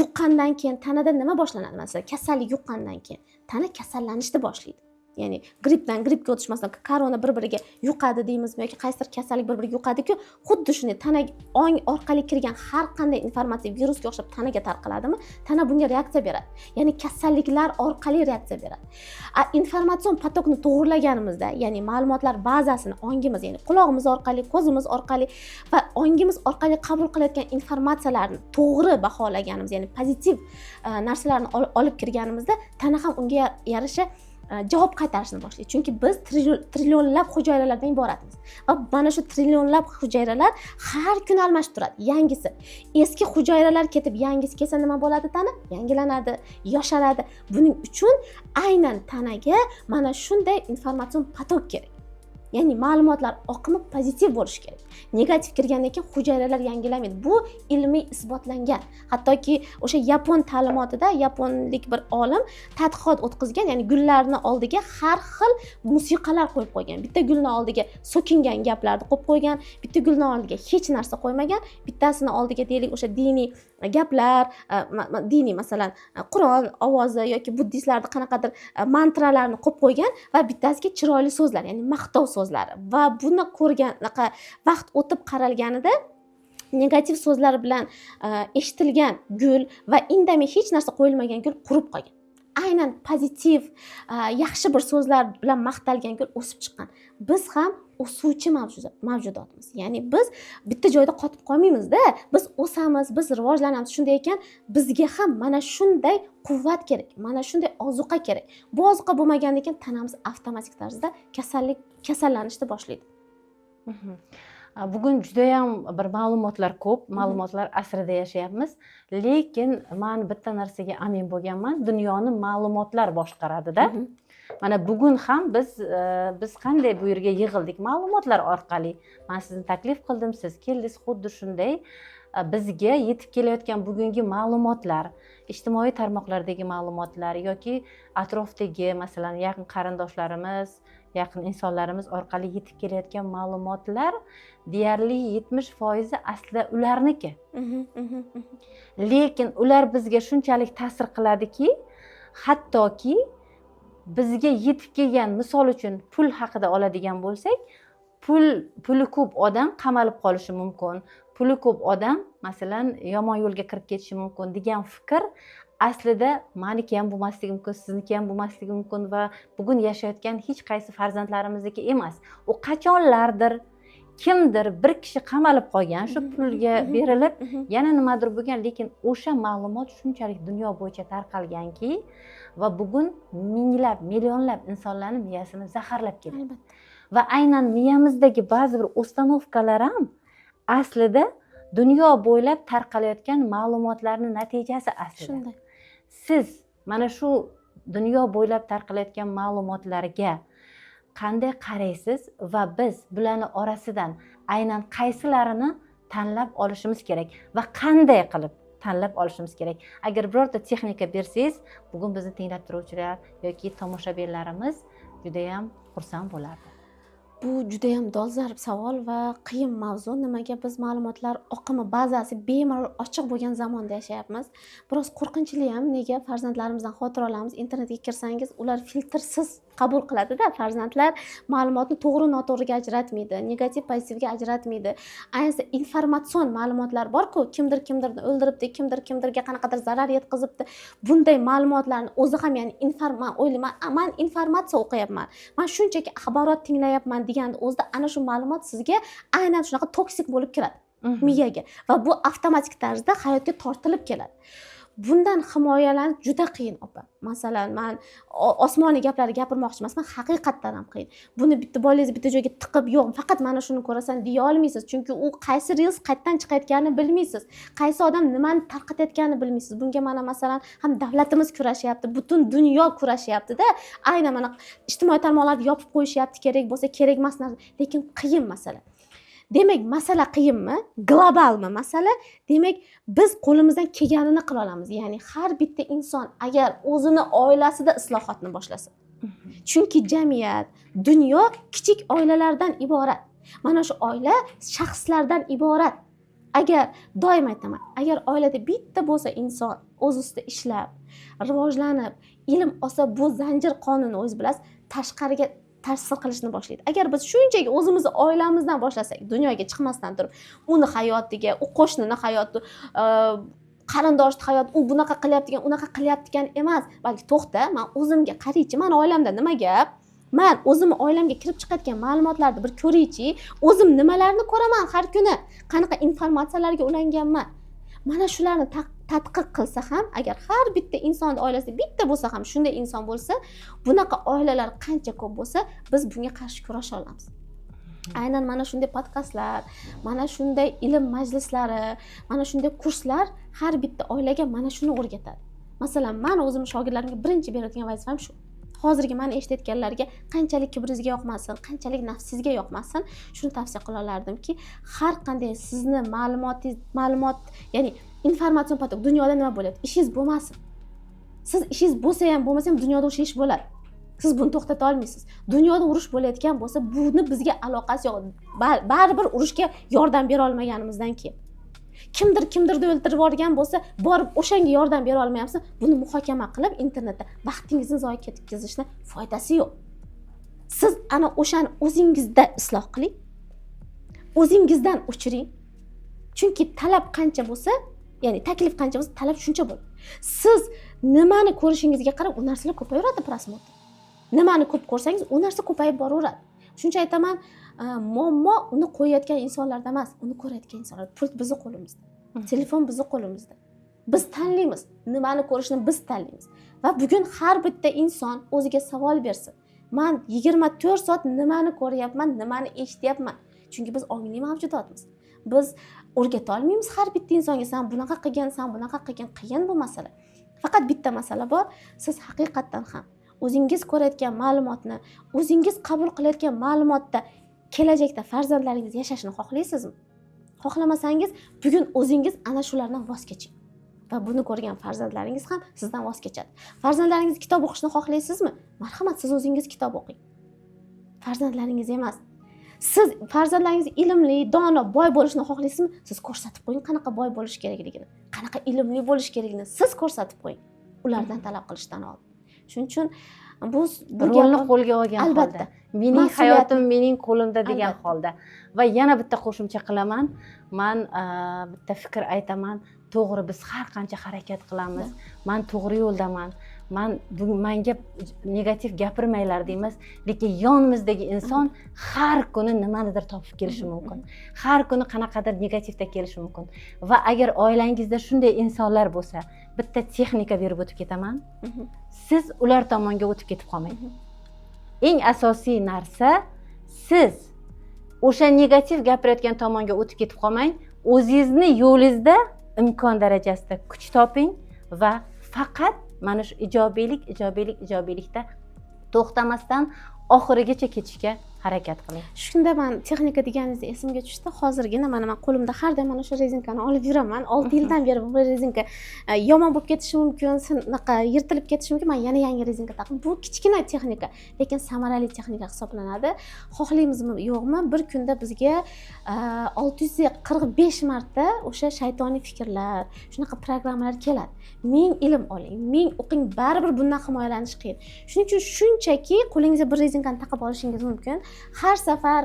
yuqqandan keyin tanada nima boshlanadi? Masalan, kasallik yuqqandan keyin tana kasallanishni boshlaydi. Ya'ni grippga o'tish, masalan, korona bir-biriga yuqadi deymizmi yoki qaysidir kasallik bir-biriga yuqadi-ku, xuddi shunday tanaga ong orqali kirgan har qanday informatsiya virusga o'xshab tanaga tarqaladimi, tana bunga reaksiya beradi. Ya'ni kasalliklar orqali reaksiya beradi. Informatsion potokni to'g'rilaganimizda, ya'ni ma'lumotlar bazasini ongimiz, ya'ni quloqimiz orqali, ko'zimiz orqali va ongimiz orqali qabul qilayotgan informatsiyalarni to'g'ri baholaganimiz, ya'ni pozitiv narsalarni olib kirganimizda tana ham unga yarasha javob qaytarishni boshlaydi. Chunki biz trillionlab hujayralardan iboratmiz. Va mana shu trillionlab hujayralar har kun almashib turadi. Yangisi, eski hujayralar ketib, yangisi kelsa nima bo'ladi tana? Yangilanadi, yosharadi. Buning uchun aynan tanaga mana shunday informatsion potok kerak. Ya'ni ma'lumotlar oqimi pozitiv bo'lishi kerak. Negativ kirgandan keyin hujayralar yangilanmaydi. Bu ilmiy isbotlangan. Hattoki o'sha yapon ta'limotida yaponlik bir olim tadqiqot o'tkazgan, ya'ni gullarni oldiga har xil musiqalar qo'yib qo'ygan. Bitta gulni oldiga so'kingan gaplarni qo'yib qo'ygan, bitta gulni oldiga hech narsa qo'ymagan, bittasini oldiga deylik o'sha diniy gaplar, diniy masalan Qur'on ovozi yoki buddistlarning qanaqadir mantralarni qo'yib qo'ygan va bittasiga chiroyli so'zlar, ya'ni maqtov so'zlari. Va buni ko'rgan vaqt o'tib qaralganida negativ so'zlar bilan eshitilgan gul va indamay hech narsa qo'yilmagan gul qurib qolgan. Aynan pozitiv, yaxshi bir so'zlar bilan maqtalgan gul o'sib chiqqan. Biz ham o'suvchi mavjudotmiz. Ya'ni biz bitta joyda qotib qolmaymiz-da. Biz o'samiz, biz rivojlanamiz. Shunday ekan, bizga ham mana shunday quvvat kerak, mana shunday ozuqa kerak. Bu ozuqa bo'lmagandan keyin tanamiz avtomatik tarzda kasallanishni boshlaydi. Bugun juda ham bir ma'lumotlar ko'p, ma'lumotlar asrida yashayapmiz. Lekin men bitta narsaga amin bo'lganman, dunyoni ma'lumotlar boshqaradi-da. Mana bugun ham biz qanday bu yerga yig'ildik ma'lumotlar orqali. Men sizni taklif qildim, siz keldingiz, xuddi shunday bizga yetib kelayotgan bugungi ma'lumotlar, ijtimoiy tarmoqlardagi ma'lumotlar yoki atrofdagi, masalan, yaqin qarindoshlarimiz, yaqin insonlarimiz orqali yetib kelayotgan ma'lumotlar deyarli 70% aslida ularniki. Lekin ular bizga shunchalik ta'sir qiladiki, hattoki bizga yetib kelgan, misol uchun pul haqida oladigan bo'lsak, puli ko'p odam qamalib qolishi mumkin, puli ko'p odam masalan yomon yo'lga kirib ketishi mumkin degan fikr aslida meniki ham bo'lmasligi mumkin, sizniki ham bo'lmasligi mumkin va bugun yashayotgan hech qaysi farzandlarimizniki emas. U qachonlardir kimdir bir kishi qamalib qolgan, shu pulga berilib yana nimadir bo'lgan, lekin o'sha ma'lumot shunchalik dunyo bo'yicha tarqalganki va bugun minglab, millionlab insonlarning miyasini zaharlab keladi. Va aynan miyamizdagi ba'zi bir ustanovkalar ham aslida dunyo bo'ylab tarqalayotgan ma'lumotlarning natijasi aslida. Shunday. Siz mana shu dunyo bo'ylab tarqalayotgan ma'lumotlarga qanday qaraysiz va biz bularning orasidan aynan qaysilarini tanlab olishimiz kerak va qanday qilib tanlab olishimiz kerak? Agar birorta texnika bersangiz, bugun bizni tinglab turuvchilar yoki tomoshabinlarimiz juda ham xursand bo'lardi. Bu juda ham dolzarb savol va qiyin mavzu. Nimaga biz ma'lumotlar oqimi bazasi bemalol ochiq bo'lgan zamonda yashayapmiz. Biroz qo'rqinchli ham. Nega? Farzandlarimizdan xotira olamiz. Internetga kirsangiz, ular filtrsiz qabul qiladida. Farzandlar ma'lumotni to'g'ri noto'g'riga ajratmaydi, negativ pozitivga ajratmaydi. Ayniqsa informatsion ma'lumotlar bor-ku, kimdirni o'ldiribdi, kimdirga qanaqadir zarar yetkazibdi. Bunday ma'lumotlarni o'zi ham, ya'ni man o'ylayman, men informatsiya o'qiyapman, men shunchaki axborot tinglayapman deganda o'zida ana shu ma'lumot sizga aynan shunaqa toksik bo'lib kiradi miyaga va bu avtomatik tarzda hayotga tortilib keladi. Bundan himoyalanish juda qiyin opa. Masalan, men osmoniy gaplarni gapirmoqchi emasman, haqiqatdan ham qiyin. Buni bitta bolangizni bitta joyga tiqib, yo'q, faqat mana shuni ko'rasan deya olmaysiz, chunki u qaysi reels qayerdan chiqayotganini bilmaysiz. Qaysi odam nimani tarqatayotganini bilmaysiz. Bunga mana masalan ham davlatimiz kurashyapti, butun dunyo kurashyapti-da. Aynan mana ijtimoiy tarmoqlarni yopib qo'yishyapti, kerak bo'lsa, kerak emas narsa, lekin qiyin masala. Demak, masala qiyinmi? Globalmi masala? Demak, biz qo'limizdan kelganini qila olamiz. Ya'ni har bitta inson agar o'zini oilasida islohotni boshlasa. Chunki jamiyat, dunyo kichik oilalardan iborat. Mana shu oila shaxslardan iborat. Agar doim aytaman, agar oilada bitta bo'lsa inson o'z ustida ishlab, rivojlanib, ilm olsa, bu zanjir qonunni o'z bilasiz, tashqariga ta'sir qilishni boshlaydi. Agar biz shunchaki o'zimizni oilamizdan boshlasak, dunyoga chiqmasdan turib, uni hayotiga, u qo'shnini hayoti, qarindoshni hayoti, u bunaqa qilyapti ekan, unaqa qilyapti ekan emas, balki to'xta, men o'zimga qaraychi, men oilamda nima gap? Men o'zimni oilamga kirib chiqayotgan ma'lumotlarni bir ko'raychi, o'zim nimalarni ko'raman har kuni, qanaqa informatsiyalarga ulanganman. Mana shularni tadqiq qilsa ham, agar har bitta inson oilasida bitta bo'lsa ham shunday inson bo'lsa, bunaqa oilalar qancha ko'p bo'lsa, biz bunga qarshi kurasha olamiz. Aynan mana shunday podkastlar, mana shunday ilm majlislari, mana shunday kurslar har bitta oilaga mana shuni o'rgatadi. Masalan, men o'zim shogirdlarimga birinchi beradigan vazifam shu. Hozirgi meni eshitayotganlarga qanchalik kibringizga yoqmasin, qanchalik nafsingizga yoqmasin, shuni tavsiya qila olardimki, har qanday sizni ma'lumot, ya'ni informatsion potok dunyoda nima bo'lyapti? Ishingiz bo'lmasin. Siz ishingiz bo'lsa ham, bo'lmasa ham dunyoda o'sha ish bo'ladi. Siz buni to'xtata olmaysiz. Dunyoda urush bo'layotgan bo'lsa, buni bizga aloqasi yo'q. Baribir urushga yordam bera olmaganimizdan keyin. Kimdirni o'ldirib yuborgan bo'lsa, borib o'shanga yordam bera olmayapsiz. Buni muhokama qilib internetda vaqtingizni zoya ketkazishni foydasi yo'q. Siz ana o'shani o'zingizda isloh qiling. O'zingizdan o'chiring. Chunki talab qancha bo'lsa, ya'ni taklif qancha bo'lsa, talab shuncha bo'ladi. Siz nimani ko'rishingizga qarab u narsalar ko'payaveradi prosmotr. Nimani ko'p ko'rsangiz, u narsa ko'payib boraveradi. Shuncha aytaman, muammo uni qo'yayotgan insonlarda emas, uni ko'rayotgan insonlar. Pult bizning qo'limizda. Telefon bizning qo'limizda. Biz tanlaymiz, nimani ko'rishni biz tanlaymiz. Va bugun har bitta inson o'ziga savol bersin. Men 24 soat nimani ko'ryapman, nimani eshityapman? Chunki biz ongli mavjudotmiz. Biz o'rgata olmaymiz har bitta insonga, sen bunaqa qilgan, sen bunaqa qilgan, qiyin bu masala. Faqat bitta masala bor, siz haqiqatdan ham o'zingiz ko'rayotgan ma'lumotni, o'zingiz qabul qilayotgan ma'lumotda kelajakda farzandlaringiz yashashini xohlaysizmi? Xohlamasangiz, bugun o'zingiz ana shulardan voz keching. Va buni ko'rgan farzandlaringiz ham sizdan voz kechadi. Farzandlaringiz kitob o'qishni xohlaysizmi? Marhamat, siz o'zingiz kitob o'qing. Farzandlaringiz emas. Siz farzandlaringiz ilmli, dono, boy bo'lishni xohlaysizmi? Siz ko'rsatib qo'ying qanaqa boy bo'lish kerakligini, qanaqa ilmli bo'lish kerakligini siz ko'rsatib qo'ying. Ulardan talab qilishdan oldin. Shuning uchun bu rolni qo'lga olgan holda, mening hayotim mening qo'limda degan holda. Va yana bitta qo'shimcha qilaman. Men bitta fikr aytaman. To'g'ri, biz har qancha harakat qilamiz. Men to'g'ri yo'ldaman. Menga negativ gapirmanglar deymiz, lekin yonimizdagi inson har kuni nimanidir topib kelishi mumkin. Har kuni qanaqadir negativda kelishi mumkin. Va agar oilangizda shunday insonlar bo'lsa, bitta texnika berib o'tib ketaman. Siz ular tomonga o'tib ketib qolmang. Eng asosiy narsa, siz o'sha negativ gapirayotgan tomonga o'tib ketib qolmang. O'zingizni yo'lingizda imkon darajasida kuch toping va faqat mana shu ijobiylikda to'xtamasdan oxirigacha ketishga harakat qiling. Shunda men texnika deganingizni esimga tushdi. Hozirgina mana men qo'limda har doim mana shu rezinkani olib yuraman. 6 yildan beri bu rezinka yomon bo'lib ketishi mumkin, sinaqa yirtilib ketishi mumkin. Men yana yangi rezinka taqdim. Bu kichkina texnika, lekin samarali texnika hisoblanadi. Xohlaymizmi, yo'qmi, bir kunda bizga 645 marta o'sha shaytoniy fikrlar, shunaqa programmalar keladi. Ming ilm oling, ming o'qing, baribir bundan himoyalanish qiyin. Shuning uchun shunchaki qo'lingizga bir rezinkani taqib olishingiz mumkin. Har safar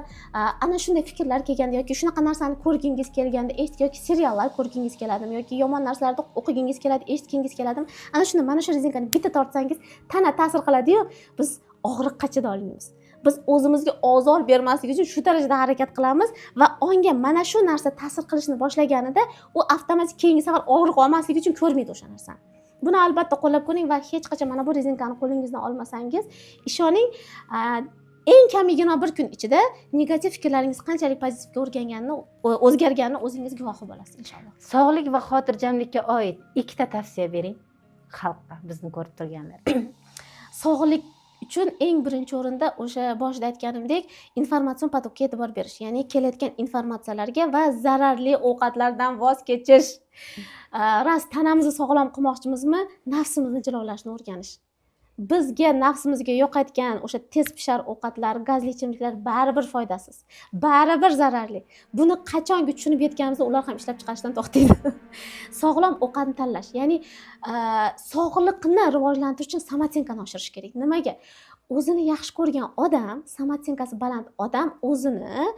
ana shunday fikrlar kelganda yoki shunaqa narsani ko'rgingiz kelganda, yoki seriallar ko'rgingiz keladimi yoki yomon narsalarni o'qigingiz keladi, eshitgingiz keladimi, ana shunda mana shu rezinkani bitta tortsangiz, tana ta'sir qiladi-yu, biz og'riqqacha olmaymiz. Biz o'zimizga ozor bermaslik uchun shu darajada harakat qilamiz va onga mana shu narsa ta'sir qilishni boshlaganida u avtomatik keyingi safar og'riq olmaslik uchun ko'rmaydi o'sha narsani. Buni albatta qo'llab ko'ring va hech qachon mana bu rezinkani qo'lingizdan olmasangiz, ishoning, eng kamigina bir kun ichida negativ fikrlaringiz qanchalik pozitivga o'zgarganini o'zingiz guvohi bo'lasiz inshaalloh. Sog'lik va xotirjamlikka oid ikkita tavsiya bering xalqqa, bizni ko'rib turganlarga. Sog'lik uchun eng birinchi o'rinda o'sha boshida aytganimdek informatsion potokka e'tibor berish, ya'ni kelayotgan informatsiyalarga va zararli ovqatlardan voz kechish. Ras tanamizni sog'lom qilmoqchimizmi, nafsimizni jilovlashni o'rganish. Bizga nafsimizga yoqayotgan o'sha tez pishar ovqatlar, gazli ichimliklar baribir foydasiz, baribir zararli. Buni qachonki tushunib yetganimizda ular ham ishlab chiqarishdan to'xtaydi. Sog'lom ovqatni tanlash, ya'ni sog'liqni rivojlantirish uchun samotsenkani oshirish kerak. Nimaga? O'zini yaxshi ko'rgan odam, samotsenkasi baland odam o'zini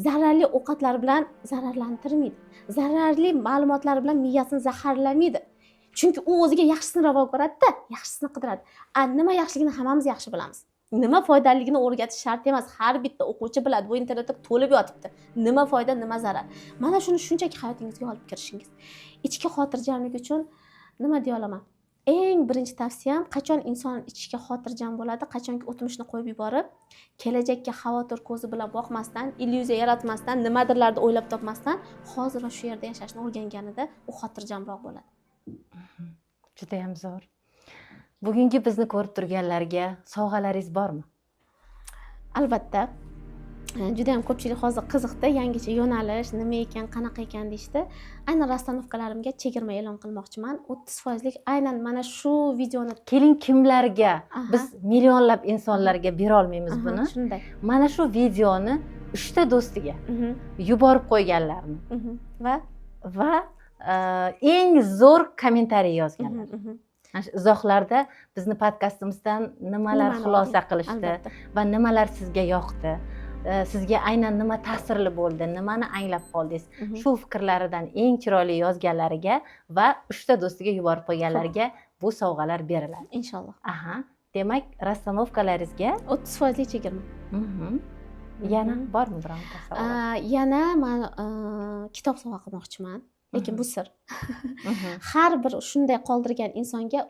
zararli ovqatlar bilan zararlantirmaydi. Zararli ma'lumotlar bilan miyasini zaharlamaydi. Chunki u o'ziga yaxshisini ravo ko'radi-da, yaxshisini qidiradi. Nima yaxshiligini hammamiz yaxshi bilamiz. Nima foydaligini o'rgatish shart emas. Har bitta o'quvchi biladi, bu internetda to'lib yotibdi. Nima foyda, nima zarar. Mana shuni shunchaki hayotingizga olib kirishingiz. Ichki xotirjamlik uchun nima deya olaman? Eng birinchi tavsiyam, qachon inson ichki xotirjam bo'ladi, qachonki o'tmishni qo'yib yuborib, kelajakka xavotir ko'zi bilan boqmasdan, illyuziya yaratmasdan, nimadirlarni o'ylab topmasdan, hozir va shu yerda yashashni o'rganganida u xotirjamroq bo'ladi. Juda ham zo'r. Bugungi bizni ko'rib turganlarga sovg'alaringiz bormi? Albatta. Juda ham ko'pchilik hozir qiziqdi, yangicha yo'nalish, nima ekan, qanaqa ekan deyshti. Aynan rastanovkalarimga chegirma e'lon qilmoqchiman. 30% aynan mana shu videoni keling kimlarga, biz millionlab insonlarga bera olmaymiz buni. Shunday. Mana shu videoni 3 ta do'stiga yuborib qo'yganlarni va eng zo'r kommentariy yozganlar. Izohlarda bizni podkastimizdan nimalar xulosa qilishdi va nimalar sizga yoqdi, sizga aynan nima ta'sirli bo'ldi, nimani anglab qoldingiz. Shu fikrlaridan eng chiroyli yozganlariga va 3 ta do'stiga yuborib qo'yganlarga bu sovg'alar beriladi. Inshaalloh. Demak, rastanovkalaringizga 30% chegirma. Yana bormi bironta savol? Yana men kitob sovg'a qilmoqchiman. Lekin bu sir. Har bir shunday qoldirgan insonga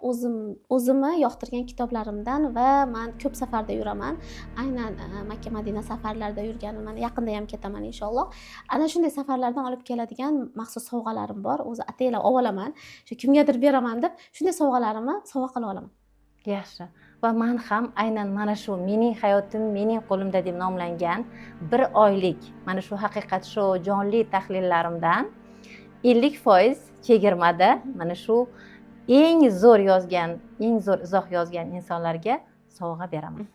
o'zimni yoqtirgan kitoblarimdan va men ko'p safarda yuraman. Aynan Makka Madina safarlarida yurganman. Yaqinda ham ketaman inshaalloh. Ana shunday safarlardan olib keladigan maxsus sovg'alarim bor. O'zi ataylab olaman. Shu kimgadir beraman deb shunday sovg'alarimni sovg'a qila olaman. Yaxshi. Va men ham aynan mana shu mening hayotim mening qo'limda deb nomlangan 1 oylik mana shu haqiqat show jonli tahlillarimdan 50% chegirmada mana shu eng zo'r izoh yozgan insonlarga sovg'a beraman.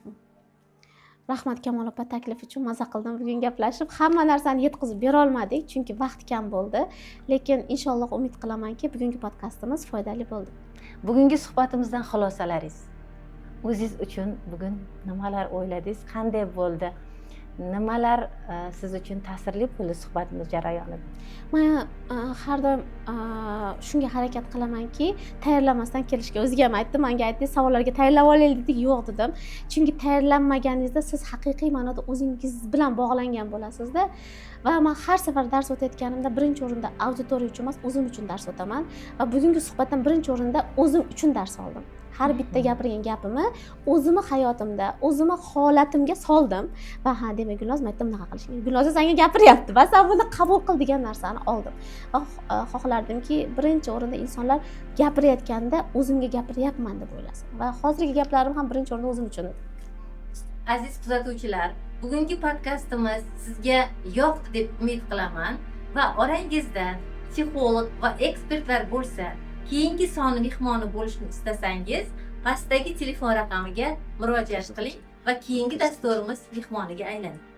Rahmat Kamol opa, taklif uchun maza qildim bugun gaplashib. Hamma narsani yetkazib bera olmadik, chunki vaqt kam bo'ldi. Lekin inshaalloh umid qilamanki, bugungi podkastimiz foydali bo'ldi. Bugungi suhbatimizdan xulosalaringiz. O'zingiz uchun bugun nimalar o'yladingiz? Qanday bo'ldi? Nimalar siz uchun ta'sirli bo'ldi suhbatimiz jarayonida? Men har doim shunga harakat qilamanki, tayyorlamasdan kelishga. O'ziga ham aytdim, menga aytdingiz, savollarga tayyorlab olaylik dedik, yo'q dedim. Chunki tayyorlanmaganingizda siz haqiqiy ma'noda o'zingiz bilan bog'langan bo'lasizda. Va men har safar dars o'tayotganimda birinchi o'rinda auditoriya uchun emas, o'zim uchun dars o'taman va bugungi suhbatdan birinchi o'rinda o'zim uchun dars oldim. Har bitta gapirgan gapimni o'zimni hayotimda, o'zimni holatimga soldim va demak Gulnoz aytdim bunaqa qilishga. Gulnoz senga gapiryapti va sen buni qabul qil degan narsani oldim. Va xohlardimki, birinchi o'rinda insonlar gapirayotganda o'zimga gapiryapman deb o'ylasin. Va hozirgi gaplarim ham birinchi o'rinda o'zim uchun. Aziz kuzatuvchilar, bugungi podkastimiz sizga yoqdi deb umid qilaman va orangizda psixolog va ekspertlar bo'lsa, keyingi soni mehmoni bo'lishni istasangiz, pastdagi telefon raqamiga murojaat qiling va keyingi dasturimiz mehmoniga aylaning.